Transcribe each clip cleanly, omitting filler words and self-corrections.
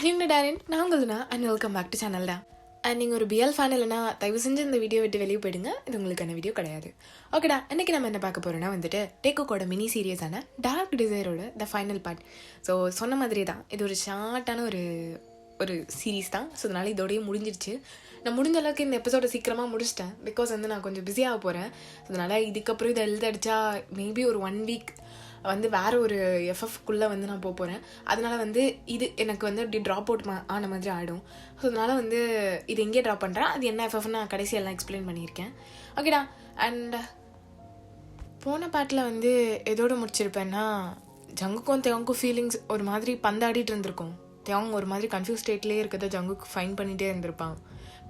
And டேரன் நான் உங்களுதுனா and welcome back to channel தான். அண்ட் நீங்கள் ஒரு பிஎல் ஃபேன் இல்லைனா தயவு செஞ்சு இந்த வீடியோ விட்டு வெளியே போயிடுங்க. இது உங்களுக்கான வீடியோ கிடையாது. ஓகேடா, இன்றைக்கி நம்ம என்ன பார்க்க போகிறோன்னா வந்துட்டு டேக்கோட மினி சீரியஸான டார்க் டிசைரோட த ஃபைனல் பார்ட். ஸோ சொன்ன மாதிரி தான் இது ஒரு ஷார்ட்டான ஒரு சீரீஸ் தான். ஸோ அதனால் இதோடய முடிஞ்சிருச்சு. நான் முடிஞ்ச அளவுக்கு இந்த எபிசோடை சீக்கிரமாக முடிச்சிட்டேன். பிகாஸ் வந்து நான் கொஞ்சம் பிஸியாக போகிறேன். அதனால் இதுக்கப்புறம் இதை எழுதடிச்சா மேபி ஒரு 1 வீக் வந்து வேறு ஒரு எஃப்எஃப்குள்ளே வந்து நான் போகிறேன். அதனால் வந்து இது எனக்கு வந்து அப்படி ட்ராப் அவுட் ஆன மாதிரி ஆகிடும். ஸோ அதனால் வந்து இது எங்கேயே ட்ராப் பண்ணுறேன், அது என்ன எஃப்எஃப்னு நான் கடைசியெல்லாம் எக்ஸ்பிளைன் பண்ணியிருக்கேன். ஓகேடா. அண்ட் போன பாட்டில் வந்து எதோடு முடிச்சிருப்பேன்னா, ஜங்குக்கும் தேவங்கும் ஃபீலிங்ஸ் ஒரு மாதிரி பந்தாடிட்டு இருந்திருக்கும். தேவங்க ஒரு மாதிரி கன்ஃபியூஸ் ஸ்டேட்லேயே இருக்கிறத ஜங்குக்கு ஃபைன் பண்ணிகிட்டே இருந்திருப்பான்.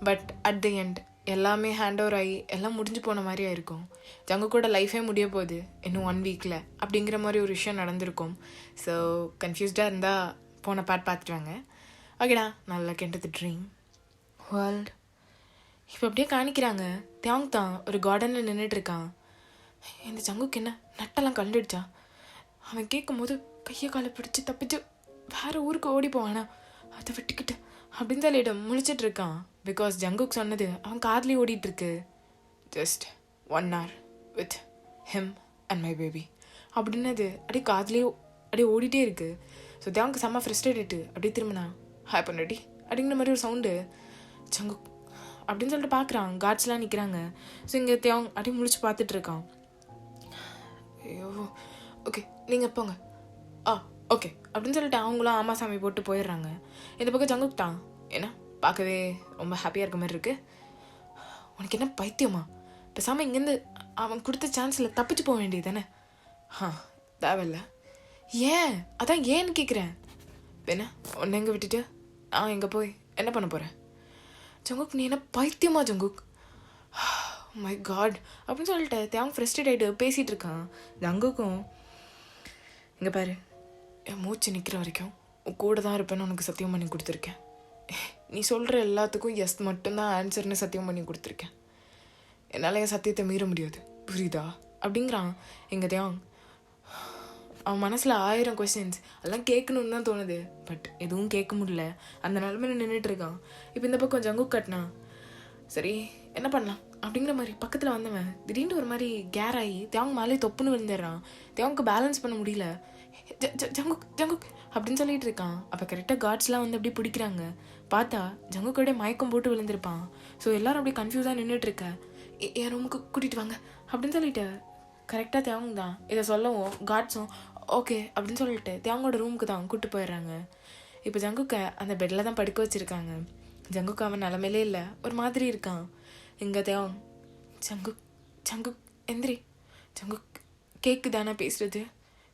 பட் அட் தி எண்ட் எல்லாமே ஹேண்ட் ஓவர் ஆகி எல்லாம் முடிஞ்சு போன மாதிரி ஆயிருக்கும். ஜங்குக்கோட லைஃபே முடிய போகுது இன்னும் 1 வீக்கில் அப்படிங்கிற மாதிரி ஒரு விஷயம் நடந்திருக்கும். ஸோ கன்ஃபியூஸ்டாக இருந்தால் போன பார்த்துட்டு வாங்க. ஓகேடா. நல்லா கேட்டது ட்ரீம் வேர்ல்ட். இப்போ அப்படியே காணிக்கிறாங்க. தேவங் தான் ஒரு கார்டனில் நின்றுட்டுருக்கான். இந்த ஜங்குக்கு என்ன நட்டெல்லாம் கண்டுடுச்சா? அவன் கேட்கும் போது கையை காலை பிடிச்சி தப்பிச்சு வேறு ஊருக்கு ஓடி போவானா, அதை விட்டுக்கிட்டு அப்படின்னு சொல்லிட்டு முழிச்சிட்டு இருக்கான். பிகாஸ் ஜங்குக் சொன்னது அவன் கார்லேயே ஓடிட்டுருக்கு. Just 1 hour with him and my baby அப்படின்னது அப்படியே கார்லேயே அப்படியே ஓடிட்டே இருக்கு. ஸோ தேவனுக்கு செம்ம ஃப்ரெஸ்ட்ரேட்டு. அப்படியே திரும்பினா ஹாய் பண்ணடி அப்படிங்கிற மாதிரி ஒரு சவுண்டு. ஜங்குக் அப்படின்னு சொல்லிட்டு பார்க்குறான். கார்ட்ஸ்லாம் நிற்கிறாங்க. ஸோ இங்கே தேவங் அப்படியே முழிச்சு பார்த்துட்டு இருக்கான். ஐயோ ஓகே நீங்கள் போங்க. ஓகே அப்படின்னு சொல்லிட்டு அவங்களும் ஆமா சாமி போட்டு போயிடுறாங்க. இந்த பக்கம் ஜங்குக் தான் என்ன பார்க்கவே ரொம்ப ஹாப்பியாக இருக்க மாதிரி இருக்குது. உனக்கு என்ன பைத்தியமா? பேசாமல் இங்கேருந்து அவன் கொடுத்த சான்ஸில் தப்பிச்சு போக வேண்டியது தானே? தேவையில்ல. ஏன் அதான் ஏன்னு கேட்குறேன். என்ன ஒன்று எங்கே விட்டுட்டு எங்கே போய் என்ன பண்ண போகிறேன்? ஜங்குக் நீ என்ன பைத்தியமா ஜங்குக்? மை காட் அப்படின்னு சொல்லிட்டு தேவன் ஃப்ரெஸ்ட்ரேட் ஆகிட்டு பேசிகிட்டு இருக்கான். ஜங்குக்கும் இங்கே பாரு, என் மூச்சு நிற்கிற வரைக்கும் உன் கூட தான் இருப்பேன்னு உனக்கு சத்தியம் பண்ணி கொடுத்துருக்கேன். நீ சொல்கிற எல்லாத்துக்கும் எஸ் மட்டும்தான் ஆன்சர்னு சத்தியம் பண்ணி கொடுத்துருக்கேன். என்னால் என் சத்தியத்தை மீற முடியாது, புரியுதா அப்படிங்கிறான் எங்கள் தேவன். அவன் மனசில் 1000 கொஸ்டின்ஸ் எல்லாம் கேட்கணுன்னு தான் தோணுது. பட் எதுவும் கேட்க முடியல. அந்த நிலமையில நின்றுட்டு இருக்கான். இப்போ இந்த பக்கம் ஜங்குக் கட்டினா சரி என்ன பண்ணலாம் அப்படிங்கிற மாதிரி பக்கத்தில் வந்தவன் திடீர்னு ஒரு மாதிரி கேர் ஆகி தேவங்க மேலே தொப்புன்னு விழுந்துடுறான். தேவங்க பேலன்ஸ் பண்ண முடியல. ஜங்குக் ஜங்குக் அப்படின்னு சொல்லிட்டு இருக்கான். அப்போ கரெக்டாக கார்ட்ஸ்லாம் வந்து அப்படியே பிடிக்கிறாங்க. பார்த்தா ஜங்குக்கோடைய மயக்கம் போட்டு விழுந்திருப்பான். ஸோ எல்லாரும் அப்படியே கன்ஃபியூஸாக நின்றுட்டுருக்க. என் ரூமுக்கு கூட்டிகிட்டு வாங்க அப்படின்னு சொல்லிட்டு கரெக்டாக தேவங்க தான் இதை சொல்லவும் கார்ட்ஸும் ஓகே அப்படின்னு சொல்லிட்டு தேவங்களோட ரூமுக்கு தான் கூப்பிட்டு போயிடுறாங்க. இப்போ ஜங்குக்கை அந்த பெட்டில் தான் படுக்க வச்சுருக்காங்க. ஜங்குக்கு அவன் நிலமையிலே இல்லை, ஒரு மாதிரி இருக்கான். எங்கே தேவங் ஜங்குக் ஜங்குக் எந்திரி, ஜங்குக் கேட்குதா நான் பேசுகிறது,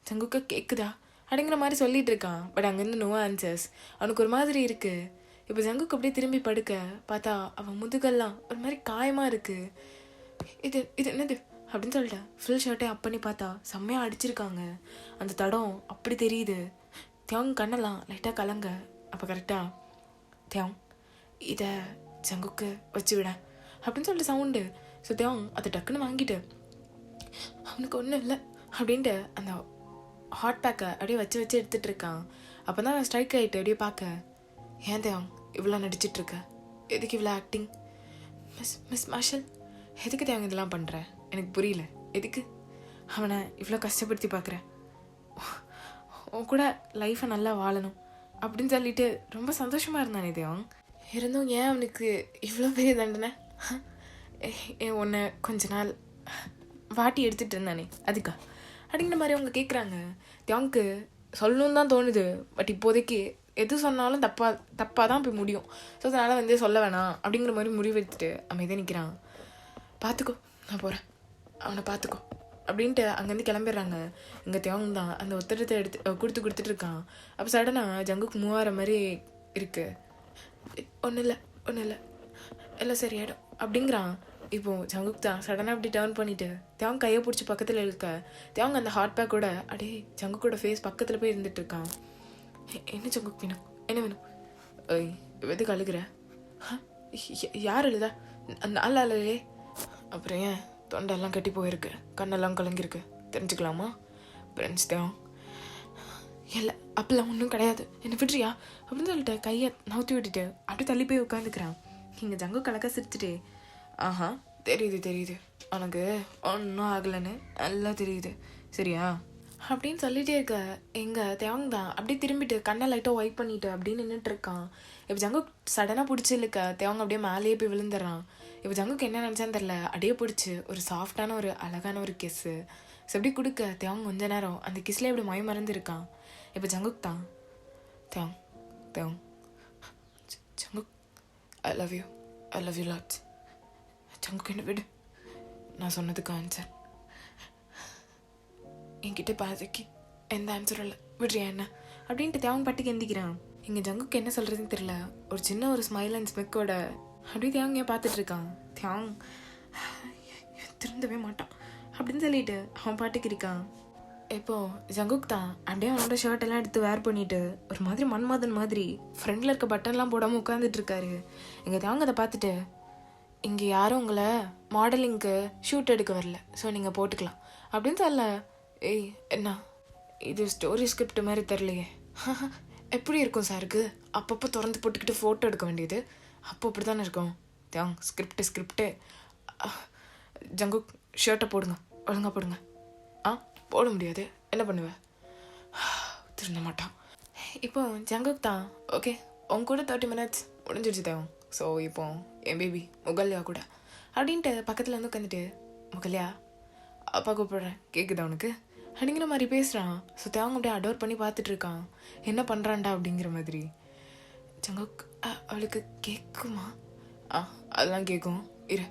ஜங்குக்கா கேட்குதா அப்படிங்கிற மாதிரி சொல்லிட்டு இருக்கான். பட் அங்கேருந்து நோ ஆன்சர்ஸ். அவனுக்கு ஒரு மாதிரி இருக்குது. இப்போ ஜங்குக்கு அப்படியே திரும்பி படுக்க பார்த்தா அவன் முதுகெல்லாம் ஒரு மாதிரி காயமாக இருக்குது. இது என்னது அப்படின்னு சொல்லிட்டு ஃபுல் ஷர்ட்டை அப் பண்ணி பார்த்தா செம்மையாக அடிச்சிருக்காங்க. அந்த தடம் அப்படி தெரியுது. தேவங் கண்ணெல்லாம் லைட்டாக கலங்க. அப்போ கரெக்டாக தேவங் இதை ஜங்குக்கு வச்சு விட அப்படின்னு சொல்லிட்டு சவுண்டு. ஸோ தேவங் அதை டக்குன்னு வாங்கிட்டு அவனுக்கு ஒன்றும் இல்லை அப்படின்ட்டு அந்த ஹாட் பேக்கை அப்படியே வச்சு எடுத்துகிட்டு இருக்கான். அப்போ தான் ஸ்ட்ரைக் ஆகிட்டு அப்படியே பார்க்க, ஏன் தேவங் இவ்வளோ நடிச்சிட்ருக்க? எதுக்கு இவ்வளோ ஆக்டிங்? மிஸ் மார்ஷல் எதுக்கு தேவங்க இதெல்லாம் பண்ணுற? எனக்கு புரியல. எதுக்கு அவனை இவ்வளோ கஷ்டப்படுத்தி பார்க்குறேன்? உன் கூட லைஃப்பை நல்லா வாழணும் அப்படின்னு சொல்லிட்டு ரொம்ப சந்தோஷமாக இருந்தானே தேவங். இருந்தும் ஏன் அவனுக்கு இவ்வளோ பெரிய தண்டனை? உன்னை கொஞ்ச நாள் வாட்டி எடுத்துகிட்டு இருந்தானே அதுக்கா அப்படிங்கிற மாதிரி அவங்க கேட்குறாங்க. தேவங்க்கு சொல்லணும்னு தான் தோணுது. பட் இப்போதைக்கு எது சொன்னாலும் தப்பாக தான் போய் முடியும். ஸோ அதனால் வந்து சொல்ல வேணாம் அப்படிங்கிற மாதிரி முடிவு எடுத்துட்டு அமைதியாக நிற்கிறான். பார்த்துக்கோ நான் போகிறேன், அவனை பார்த்துக்கோ அப்படின்ட்டு அங்கேருந்து கிளம்பிடுறாங்க. இங்கே தேவங்க தான் அந்த ஒத்தடத்தை கொடுத்துட்டு இருக்கான். அப்போ சடனாக ஜங்குக்கு மூவார மாதிரி இருக்குது. ஒன்றும் இல்லை எல்லாம் சரியாயிடும் அப்படிங்கிறான். இப்போது ஜங்குக் தான் சடனாக அப்படி டர்ன் பண்ணிவிட்டு தேவங்க கையை பிடிச்சி பக்கத்தில் இழுக்க தேவங்க அந்த ஹாட் பேக்கோட அப்படியே ஜங்குக்கோட ஃபேஸ் பக்கத்தில் போய் இருந்துட்டு இருக்கான். என்ன ஜங்குக் வேணும், என்ன வேணும்? எதுக்கு அழுகிற? யார் அழுதா? நாள் அழலே. அப்புறம் ஏன் தொண்டெல்லாம் கட்டி போயிருக்கு, கண்ணெல்லாம் கலங்கிருக்கு, தெரிஞ்சுக்கலாமா? ஃப்ரெண்ட்ஸ் தேவன் இல்லை அப்பெல்லாம் ஒன்றும் கிடையாது என்ன விட்றியா அப்படின்னு சொல்லிட்டு கையை நவுத்தி விட்டுட்டு அப்படியே தள்ளி போய் உட்காந்துக்கிறான். இங்கே ஜங்கு கலக்க சிரிச்சுட்டு ஆஹா தெரியுது உனக்கு ஒன்றும் ஆகலைன்னு நல்லா தெரியுது சரியா அப்படின்னு சொல்லிட்டே இருக்க எங்கள் தேவங்க தான் அப்படியே திரும்பிட்டு கண்ணை லைட்டாக ஒயிட் பண்ணிட்டு அப்படின்னு நின்றுட்டு இருக்கான். இப்போ ஜங்கு சடனாக பிடிச்சி இல்லைக்க தேவங்க அப்படியே மேலேயே போய் விழுந்துடுறான். இப்போ ஜங்குக்கு என்ன நினச்சான்னு தெரில அப்படியே பிடிச்சி ஒரு சாஃப்டான ஒரு அழகான ஒரு கிஸ்ஸு ஸோ எப்படி கொடுக்க தேவங்க கொஞ்ச நேரம் அந்த கிஸ்ல இப்படி மய மறந்துருக்கான். இப்போ ஜங்குக் தான் தேவங் Jungkook I love you lots. Jungkook என்ன விடு நான் சொன்னதுக்கு ஆன்சர் என்கிட்ட பாதைக்கு எந்த ஆன்சரும் இல்லை விடுறியா என்ன அப்படின்ட்டு தேவங்க பாட்டுக்கு எந்திக்கிறான். இங்கே ஜங்குக்கு என்ன சொல்கிறதுன்னு தெரியல ஒரு சின்ன ஒரு ஸ்மைல் அண்ட் ஸ்மிக்கோட அப்படியே தேவங்க ஏன் பார்த்துட்டு இருக்கான். தேவங் திருந்தவே மாட்டான் அப்படின்னு சொல்லிட்டு அவன் பாட்டுக்கு இருக்கான். இப்போது ஜங்குக் தான் அப்படியே அவனோட ஷர்ட் எல்லாம் எடுத்து வேர் பண்ணிட்டு ஒரு மாதிரி மன்மதன் மாதிரி ஃப்ரெண்டில் இருக்க பட்டன்லாம் போடாமல் உட்காந்துட்டு இருக்காரு. எங்கள் தேவங்க அதை பார்த்துட்டு இங்கே யாரும் உங்களை மாடலிங்க்கு ஷூட் எடுக்க வரல ஸோ நீங்கள் போட்டுக்கலாம் அப்படின்னு சொல்ல ஏய் என்ன இது ஸ்டோரி ஸ்கிரிப்ட் மாதிரி தெரிலையே எப்படி இருக்கும் சாருக்கு அப்பப்போ திறந்து போட்டுக்கிட்டு ஃபோட்டோ எடுக்க வேண்டியது அப்போ அப்படி தானே இருக்கும். தேவங் ஸ்கிரிப்டு ஜங்குக் ஷர்ட்டை போடுங்க ஒழுங்கா போடுங்க. போட முடியாது என்ன பண்ணுவேன் திருந்த மாட்டான். இப்போ ஜங்குக் தான் ஓகே உங்க கூட 30 minutes முடிஞ்சிடுச்சு தேவம். ஸோ இப்போ என் பேபி முகல்யா கூட அப்படின்ட்டு பக்கத்தில் வந்து உட்காந்துட்டு முகல்யா அப்பா கூப்பிடுறேன் கேட்குதா உனக்கு அப்படிங்கிற மாதிரி பேசுகிறான். ஸோ தேவங்க அப்படியே அடோர் பண்ணி பார்த்துட்டு இருக்கான் என்ன பண்ணுறான்டா அப்படிங்கிற மாதிரி. ஜங்குக் அவளுக்கு கேட்குமா அதெல்லாம் கேட்கும் இரு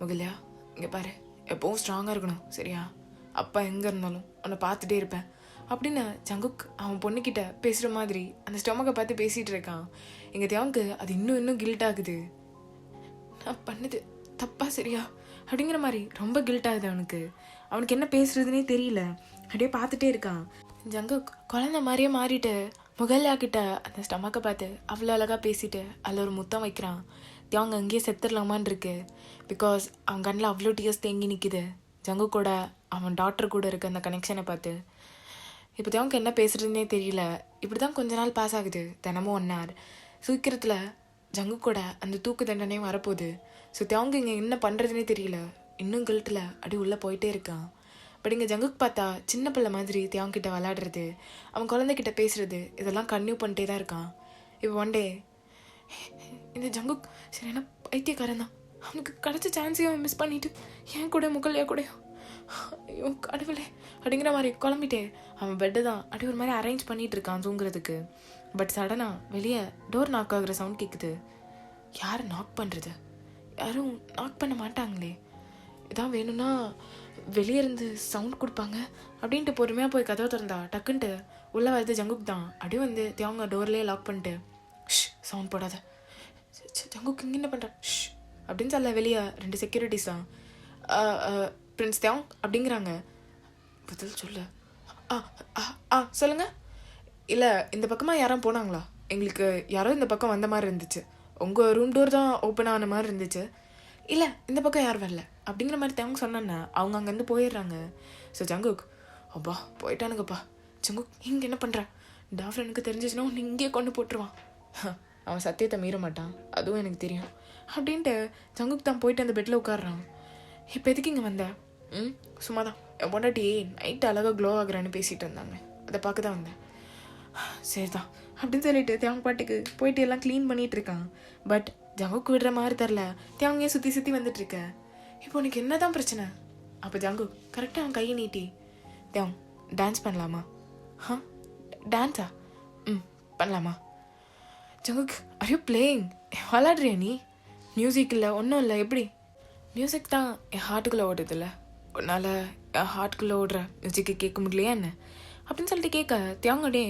முகல்யா இங்கே பாரு எப்பவும் ஸ்ட்ராங்காக இருக்கணும் சரியா அப்பா எங்கே இருந்தாலும் உன்னை பார்த்துட்டே இருப்பேன் அப்படின்னு ஜங்குக் அவன் பொண்ணுக்கிட்ட பேசுகிற மாதிரி அந்த ஸ்டொமக்கை பார்த்து பேசிகிட்டு இருக்கான். எங்கள் தேவனுக்கு அது இன்னும் கில்ட் ஆகுது. நான் பண்ணது தப்பா சரியா அப்படிங்கிற மாதிரி ரொம்ப கில்ட் ஆகுது அவனுக்கு என்ன பேசுறதுனே தெரியல அப்படியே பார்த்துட்டே இருக்கான். ஜங்குக் குழந்தை மாதிரியே மாறிட்டு முகல்யா கிட்ட அந்த ஸ்டொமக்கை பார்த்து அவ்வளோ அழகாக பேசிட்டு அதில் ஒரு முத்தம் வைக்கிறான். தேவங்க அங்கேயே செத்துடலாமான் இருக்கு பிகாஸ் அவன் கண்ணில் அவ்வளோ டியர்ஸ் தேங்கி நிற்கிது ஜங்குக் கூட அவன் டாக்டர் கூட இருக்க அந்த கனெக்ஷனை பார்த்து. இப்போ தேவங்க என்ன பேசுறதுனே தெரியல. இப்படி தான் கொஞ்ச நாள் பாஸ் ஆகுது தினமும் 1 hour. சீக்கிரத்தில் ஜங்குக் கூட அந்த தூக்கு தண்டனையும் வரப்போகுது. ஸோ தேவங்க இங்கே என்ன பண்ணுறதுனே தெரியல இன்னும் கில்ட்டில் அடி உள்ளே போயிட்டே இருக்கான். பட் இங்கே ஜங்குக் பார்த்தா சின்ன பிள்ளை மாதிரி தேவங்கிட்ட விளையாடுறது அவன் குழந்தைகிட்ட பேசுறது இதெல்லாம் கன்டினியூ பண்ணிட்டே தான் இருக்கான். இப்போ ஒன் டே இந்த ஜங்குக் சரி என்ன பைத்தியக்காரன் தான் அவனுக்கு கிடச்ச சான்ஸையும் அவன் மிஸ் பண்ணிட்டு ஏன் கூட முகல்யா கூடயும் ஐயோ கடவுளே அப்படிங்கிற மாதிரி குழம்பிட்டே அவன் பெட்டு தான் அப்படி ஒரு மாதிரி அரேஞ்ச் பண்ணிட்டு இருக்கான் தூங்குறதுக்கு. பட் சடனாக வெளியே டோர் நாக் ஆகுற சவுண்ட் கேட்குது. யார் நாக் பண்ணுறது யாரும் நாக் பண்ண மாட்டாங்களே இதான் வேணும்னா வெளியே இருந்து சவுண்ட் கொடுப்பாங்க அப்படின்ட்டு பொறுமையாக போய் கதவை திறந்தா டக்குன்ட்டு உள்ளே வருது ஜங்குக் தான் அப்படியே வந்து தேவங்க டோர்லேயே லாக் பண்ணிட்டு சவுண்ட் போடாத ஜங்குக் இங்கே என்ன பண்ணுற அப்படின்னு சொல்ல வெளியே 2 செக்யூரிட்டிஸ் தான் பிரின்ஸ் தேவங் அப்படிங்கிறாங்க. பதில் சொல்லு சொல்லுங்க. இல்லை இந்த பக்கமாக யாரும் போனாங்களா எங்களுக்கு யாரோ இந்த பக்கம் வந்த மாதிரி இருந்துச்சு உங்கள் ரூம் டோர் தான் ஓப்பன் ஆன மாதிரி இருந்துச்சு இல்லை இந்த பக்கம் யாரும் வரல அப்படிங்கிற மாதிரி தேவங்க சொன்னானே அவங்க அங்கேருந்து போயிடுறாங்க. ஸோ ஜங்குக் அப்பா போயிட்டானுங்கப்பா ஜங்குக் இங்கே என்ன பண்ணுற டாக்டர் எனக்கு தெரிஞ்சிச்சுன்னா ஒன்று இங்கேயே கொண்டு போட்டுருவான் அவன் சத்தியத்தை மீற மாட்டான் அதுவும் எனக்கு தெரியும் அப்படின்ட்டு ஜங்குக் தான் போயிட்டு அந்த பெட்டில் உட்காடுறான். இப்போ எதுக்கு இங்கே வந்தேன் சும்மா தான் என் பொண்டாட்டி நைட்டு அழகாக க்ளோ ஆகுறான்னு பேசிகிட்டு இருந்தாங்க அதை பார்க்க தான் வந்தேன். சரிதான் அப்படின்னு சொல்லிட்டு தேவங்க பாட்டுக்கு போயிட்டு எல்லாம் க்ளீன் பண்ணிகிட்டு இருக்கான். பட் ஜங்குக்கு விடுற மாதிரி தெரில தேவங்க ஏன் சுற்றி வந்துட்டு இருக்க இப்போ உனக்கு என்ன தான் பிரச்சனை. அப்போ ஜங்கு கரெக்டாக அவன் கையை நீட்டி தேவங் டான்ஸ் பண்ணலாமா டான்ஸா பண்ணலாமா ஜங்குக் ஆர் யூ பிளேயிங் விளாடுறியா நீ மியூசிக் இல்லை ஒன்றும் இல்லை எப்படி மியூசிக் தான் என் ஹார்ட்டுக்குள்ளே ஓடுதில்ல உன்னால் என் ஹார்ட்டுக்குள்ளே ஓடுற மியூசிக்கை கேட்க முடியலையா என்ன அப்படின்னு சொல்லிட்டு கேட்க தேவங்கடே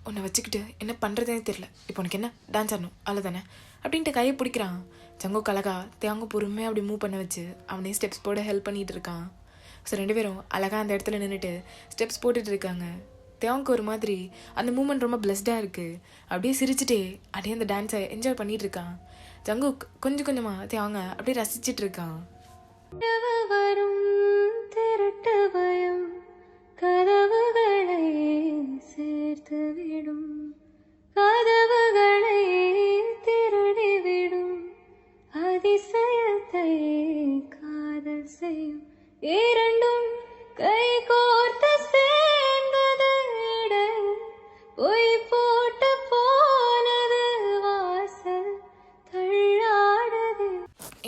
உன்னை வச்சுக்கிட்டு என்ன பண்ணுறதுனே தெரில இப்போ உனக்கு என்ன டான்ஸ் ஆடணும் அவ்வளோ தானே அப்படின்ட்டு கையை பிடிக்கிறான். ஜங்குக் அழகா தேவங்க பொறுமையாக அப்படி மூவ் பண்ண வச்சு அவனே ஸ்டெப்ஸ் போட ஹெல்ப் பண்ணிகிட்டு இருக்கான். ஸோ 2 பேரும் அழகாக அந்த இடத்துல நின்றுட்டு ஸ்டெப்ஸ் போட்டுட்டு இருக்காங்க. தேவங்க ஒரு மாதிரி அந்த மூமெண்ட் ரொம்ப பிளஸ்டாக இருக்குது அப்படியே சிரிச்சுட்டே அப்படியே அந்த டான்ஸை என்ஜாய் பண்ணிகிட்டு இருக்கான். ஜங்குக் கொஞ்சம் கொஞ்சமாக தேவங்க அப்படியே ரசிச்சிட்டு இருக்கான். கதவுகளை சேர்த்துவிடும், கதவுகளை திருடிவிடும், அதிசயத்தை காதல் செய்யும், இரண்டும் கை கோர்த்து சேர்ந்தது இடையில் பொய் போட்டு போனது வாசல் தள்ளாடுது.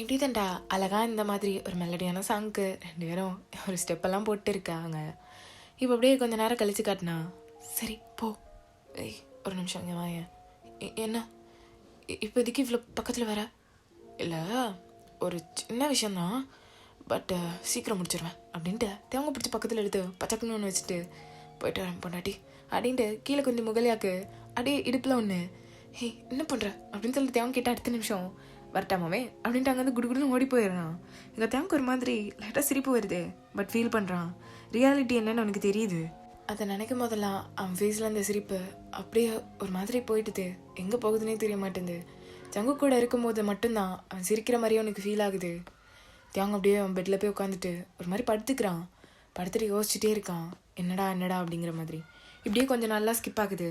எப்படி தான்டா அழகா இந்த மாதிரி ஒரு மெலடியான சாங்க்கு 2 பேரும் ஒரு ஸ்டெப்பெல்லாம் போட்டு இருக்காங்க. இப்போ அப்படியே கொஞ்ச நேரம் கழிச்சு காட்டினா, சரி போ, ஏய் ஒரு நிமிஷம் இங்கே வாங்க, என்ன இப்போதைக்கு இவ்வளோ பக்கத்தில் வர இல்லை, ஒரு சின்ன விஷயந்தான், பட் சீக்கிரம் முடிச்சிடுவேன் அப்படின்ட்டு தேவங்க பிடிச்சி பக்கத்தில் எடுத்து பச்சக்குன்னு ஒன்று வச்சுட்டு போயிட்டு வரேன் பொண்டாட்டி அப்படின்ட்டு கீழே கொஞ்சம் முகலியாக்கு அப்படியே இடுப்பில் ஒன்று, ஹே என்ன பண்ணுற அப்படின்னு சொல்லி தேவங்க கேட்டால் அடுத்த நிமிஷம் வரட்டாமாவே அப்படின்ட்டு அங்கே வந்து குடுகுடுன்னு ஓடி போயிடுறான். எங்கள் தேவங்க ஒரு மாதிரி லைட்டாக சிரிப்பு வருது, பட் ஃபீல் பண்ணுறான். ரியாலிட்டி என்னன்னு அவனுக்கு தெரியுது. அதை நினைக்கும் போதெல்லாம் அவன் ஃபேஸில் அந்த சிரிப்பு அப்படியே ஒரு மாதிரி போயிட்டுது, எங்கே போகுதுன்னே தெரிய மாட்டேங்குது. ஜங்கு கூட இருக்கும்போது மட்டும்தான் அவன் சிரிக்கிற மாதிரியே அவனுக்கு ஃபீல் ஆகுது. தேவங்க அப்படியே அவன் பெட்டில் போய் உட்காந்துட்டு ஒரு மாதிரி படுத்துக்கிறான். படுத்துட்டு யோசிச்சுட்டே இருக்கான், என்னடா என்னடா அப்படிங்கிற மாதிரி. இப்படியே கொஞ்சம் நல்லா ஸ்கிப் ஆகுது.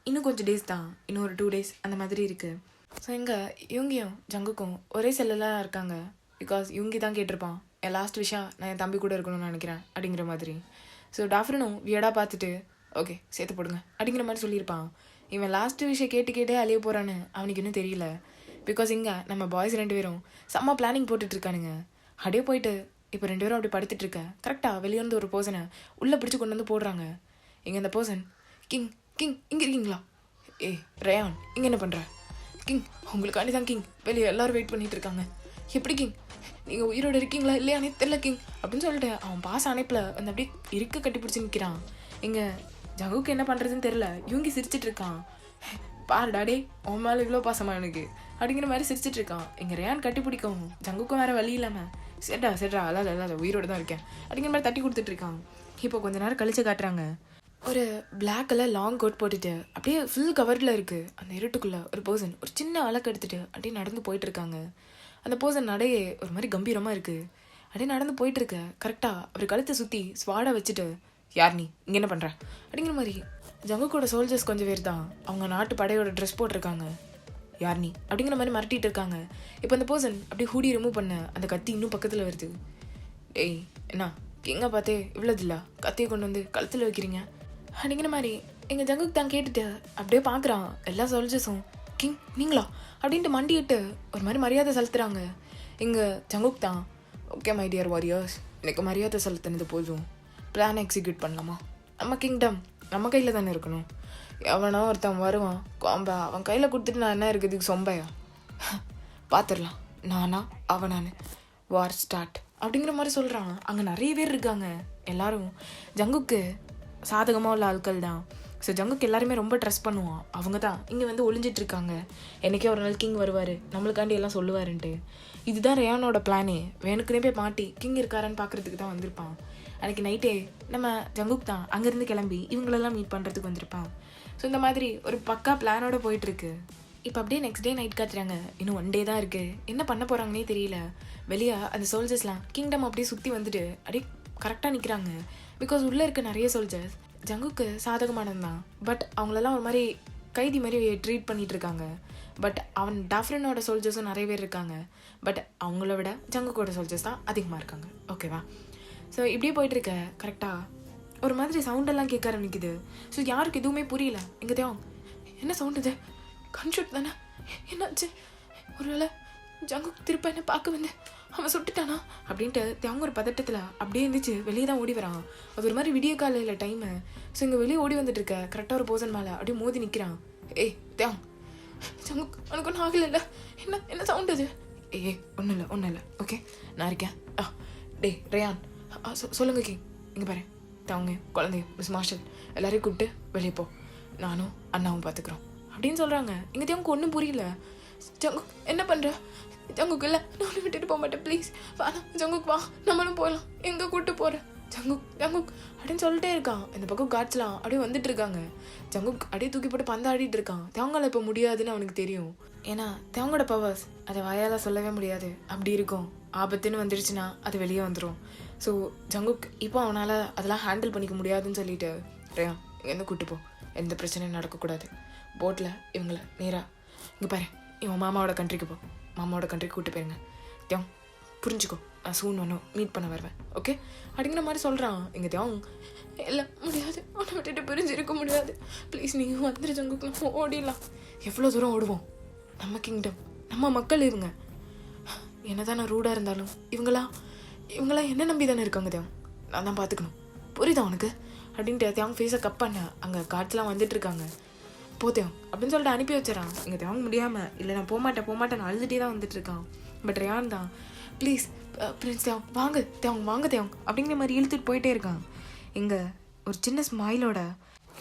இன்னும் கொஞ்சம் டேஸ் தான், இன்னும் ஒரு 2 days அந்த மாதிரி இருக்குது. ஸோ இங்கே இவங்கியும் ஜங்குக்கும் ஒரே செல்லெல்லாம் இருக்காங்க. பிகாஸ் இவங்கி தான் கேட்டிருப்பான், என் லாஸ்ட் விஷயம் நான் என் தம்பி கூட இருக்கணும்னு நினைக்கிறேன் அப்படிங்கிற மாதிரி. ஸோ டாஃப்ரனும் வியடாக பார்த்துட்டு ஓகே சேர்த்து போடுங்க அப்படிங்கிற மாதிரி சொல்லியிருப்பான். இவன் லாஸ்ட்டு விஷயம் கேட்டே அழிய போகிறான்னு அவனுக்கு இன்னும் தெரியல. பிகாஸ் இங்கே நம்ம பாய்ஸ் 2 பேரும் செம்ம பிளானிங் போட்டுட்ருக்கானுங்க. அப்படியே போயிட்டு இப்போ 2 பேரும் அப்படி படுத்துட்ருக்க கரெக்டாக வெளியே வந்து ஒரு பர்சனை உள்ளே பிடிச்சி கொண்டு வந்து போடுறாங்க. இங்கே இந்த பர்சன், கிங் கிங் இங்கே இருக்கீங்களா, ஏய் ரயான் இங்கே என்ன பண்ணுற, கிங் உங்களுக்காண்டி தான் கிங், வெளியே எல்லோரும் வெயிட் பண்ணிட்டு இருக்காங்க, எப்படி கிங் நீங்கள் உயிரோடு இருக்கீங்களா இல்லையானே தெரியல கிங் அப்படின்னு சொல்லிட்டு அவன் பாஸ் அணைப்பில் வந்து அப்படியே இருக்க கட்டி பிடிச்சி நிற்கிறான். இங்கே ஜங்குக்கு என்ன பண்ணுறதுன்னு தெரில, இவங்க சிரிச்சிட்டு இருக்கான். பாரு டாடே உன் மேலே இவ்வளோ பாசமா எனக்கு அப்படிங்கிற மாதிரி சிரிச்சிட்டு இருக்கான். இங்கே ரேயான் கட்டி பிடிக்கும், ஜங்குக்கும் வேறு வழி இல்லாமல் செட்ரா அல்லாத உயிரோடு தான் இருக்கேன் அப்படிங்கிற மாதிரி தட்டி கொடுத்துட்டு இருக்கான். இப்போ கொஞ்ச நேரம் கழிச்சு காட்டுறாங்க, ஒரு பிளாக் கலர் லாங் கோட் போட்டுட்டு அப்படியே ஃபுல் கவரில் இருக்குது அந்த இருட்டுக்குள்ளே ஒரு பர்சன் ஒரு சின்ன அலக்கு எடுத்துகிட்டு அப்படியே நடந்து போயிட்டுருக்காங்க. அந்த பர்சன் நடையே ஒரு மாதிரி கம்பீரமாக இருக்குது. அப்படியே நடந்து போயிட்டுருக்க கரெக்டாக அவர் கழுத்தை சுற்றி ஸ்வாடை வச்சுட்டு, யார் நீ இங்கே என்ன பண்ணுற அப்படிங்கிற மாதிரி. ஜங்குக்கோட சோல்ஜர்ஸ் கொஞ்சம் பேர் தான் அவங்க நாட்டு படையோட ட்ரெஸ் போட்டிருக்காங்க. யார் நீ அப்படிங்கிற மாதிரி மிரட்டிட்டு இருக்காங்க. இப்போ அந்த பர்சன் அப்படியே ஹூடி ரிமூவ் பண்ண அந்த கத்தி இன்னும் பக்கத்தில் வருது. டேய் என்ன கிங்கை பார்த்தே இவ்வளோது இல்லை கத்தியை கொண்டு வந்து கழுத்தில் வைக்கிறீங்க அப்படிங்கிற மாதிரி எங்கள் ஜங்குக்கு தான் கேட்டுட்டு அப்படியே பார்க்குறான். எல்லா சோல்ஜர்ஸும் கிங் நீங்களா அப்படின்ட்டு மண்டிட்டு ஒரு மாதிரி மரியாதை செலுத்துகிறாங்க. எங்கள் ஜங்குக்கு தான், ஓகே மை டியர் வாரியர்ஸ், எனக்கு மரியாதை செலுத்தினது போதும், பிளான் எக்ஸிக்யூட் பண்ணலாமா, நம்ம கிங்டம் நம்ம கையில் தானே இருக்கணும், எவனோ ஒருத்தன் வருவான் கோம்பா அவன் கையில் கொடுத்துட்டு நான் என்ன இருக்குதுக்கு சொம்பையா பார்த்துடலாம், நானா அவனானு வார் ஸ்டார்ட் அப்படிங்கிற மாதிரி சொல்கிறான். அங்கே நிறைய பேர் இருக்காங்க, எல்லாரும் ஜங்குக்கு சாதகமாக உள்ள ஆட்கள் தான். ஸோ ஜங்குக்கு எல்லாருமே ரொம்ப ட்ரஸ்ட் பண்ணுவான். அவங்க தான் இங்கே வந்து ஒளிஞ்சிட்டு இருக்காங்க, என்றைக்கே ஒரு நாள் கிங் வருவார் நம்மளுக்காண்டி எல்லாம் சொல்லுவாருன்ட்டு. இதுதான் ரேயானோட பிளானே, வேணுக்குனே போய் மாட்டி கிங் இருக்காரான்னு பார்க்குறதுக்கு தான் வந்திருப்பான். அன்றைக்கி நைட்டே நம்ம ஜங்குக் தான் அங்கேருந்து கிளம்பி இவங்களெல்லாம் மீட் பண்ணுறதுக்கு வந்திருப்பான். ஸோ இந்த மாதிரி ஒரு பக்கா பிளானோட போயிட்டுருக்கு. இப்போ அப்படியே நெக்ஸ்ட் டே நைட் காட்டுறாங்க. இன்னும் 1 day தான் இருக்குது, என்ன பண்ண போகிறாங்கன்னே தெரியல. வெளியே அந்த சோல்ஜர்ஸ்லாம் கிங்டம் அப்படியே சுற்றி வந்துட்டு அப்படியே கரெக்டாக நிற்கிறாங்க. பிகாஸ் உள்ளே இருக்க நிறைய சோல்ஜர்ஸ் ஜங்குக்கு சாதகமானது தான், பட் அவங்களெல்லாம் ஒரு மாதிரி கைதி மாதிரி ட்ரீட் பண்ணிகிட்டு இருக்காங்க. பட் அவன் டாஃப்ரனோட சோல்ஜர்ஸும் நிறைய பேர் இருக்காங்க, பட் அவங்கள விட ஜங்குக்கோட சோல்ஜர்ஸ் தான் அதிகமாக இருக்காங்க. ஓகேவா? ஸோ இப்படியே போயிட்டுருக்க கரெக்டாக ஒரு மாதிரி சவுண்டெல்லாம் கேட்க ஆரம்பிக்குது. ஸோ யாருக்கு எதுவுமே புரியல. எங்கே தேவம் என்ன சவுண்ட் இது, கன்ஷூட் தானே, என்னாச்சு, ஒருவேளை ஜங்குக் திருப்ப என்ன பார்க்க வந்து அவன் சுட்டுட்டானா அப்படின்ட்டு தேவங்க ஒரு பதட்டத்தில் அப்படியே இருந்துச்சு வெளியே தான் ஓடி வரான். அது ஒரு மாதிரி விடிய காலையில் டைமு. ஸோ இங்கே வெளியே ஓடி வந்துட்டு இருக்க கரெக்டாக ஒரு பர்சன் மேலே அப்படியே மோதி நிற்கிறான். ஏய் தேவ் ஜங்குக் உனக்கு ஒன்றும் ஆகலை இல்லை, என்ன சவுண்ட் அது, ஒன்றும் இல்லை ஓகே நான் இருக்கேன். டே ரேயான் சொல்லுங்க கிங், இங்கே பாரு தேவங்க குழந்தைய மிஸ் மார்ஷல் எல்லாரையும் கூப்பிட்டு வெளியே போ, நானும் அண்ணாவும் பார்த்துக்குறோம் அப்படின்னு சொல்கிறாங்க. இங்கே தேவங்க ஒன்றும் புரியல. ஜங்குக் என்ன பண்ணுற, ஜங்குக் இல்லை நான் விட்டுட்டு போக மாட்டேன் ப்ளீஸ் வேணாம் ஜங்குக் வா நம்மளும் போகலாம், எங்கே கூப்பிட்டு போகிறேன் ஜங்குக் அப்படின்னு சொல்லிட்டே இருக்கான். இந்த பக்கம் காட்ஸ்லாம் அப்படியே வந்துட்டு இருக்காங்க. ஜங்குக் அப்படியே தூக்கி போட்டு பந்து ஆடிட்டு இருக்கான். தேவங்கால இப்போ முடியாதுன்னு அவனுக்கு தெரியும். ஏன்னா தேவங்களோட பவர்ஸ் அதை வாயால் சொல்லவே முடியாது, அப்படி இருக்கும். ஆபத்துன்னு வந்துருச்சுன்னா அது வெளியே வந்துடும். ஸோ ஜங்குக் இப்போ அவனால் அதெல்லாம் ஹேண்டில் பண்ணிக்க முடியாதுன்னு சொல்லிட்டு ரேயா இங்கேருந்து கூட்டு போ, எந்த பிரச்சனையும் நடக்கக்கூடாது. போட்டில் இவங்களை நேராக இங்கே பாரு, இவன் மாமாவோட கண்ட்ரிக்கு போ, மாமாவோட கண்ட்ரிக்கு கூப்பிட்டு போயிருங்க. தியாங் புரிஞ்சுக்கோ, நான் சூன் ஒன்றும் மீட் பண்ண வருவேன், ஓகே அப்படிங்கிற மாதிரி சொல்கிறான். இங்கே தியாங் இல்லை முடியாது, உன்னை விட்டுட்டு பிரிஞ்சிருக்க முடியாது, ப்ளீஸ் நீங்கள் வந்துரு ஜங்குக், நம்ம ஓடிடலாம். எவ்வளோ தூரம் ஓடுவோம், நம்ம கிங்டம், நம்ம மக்கள் இவங்க. என்ன தானே ரூடாக இருந்தாலும் இவங்களாம் என்ன நம்பி தானே இருக்காங்க தியாங், நான் தான் பார்த்துக்கணும், புரியுதா உனக்கு அப்படின்ட்டு தியாங் ஃபேஸை கப் பண்ண அங்கே கார்ட்ஸ்லாம் வந்துட்டுருக்காங்க. போத்தேன் அப்படின்னு சொல்லிட்டு அனுப்பி வச்சிடறான். இங்கே தேவங்க முடியாமல் இல்லை நான் போகமாட்டேன் அழுதுகிட்டே தான் வந்துட்டுருக்கான். பட் ரேயான் தான் ப்ளீஸ் பிரின்ஸ் தேவங்க வாங்க தேவங்க அப்படிங்கிற மாதிரி இழுத்துட்டு போயிட்டே இருக்கான். இங்கே ஒரு சின்ன ஸ்மைலோட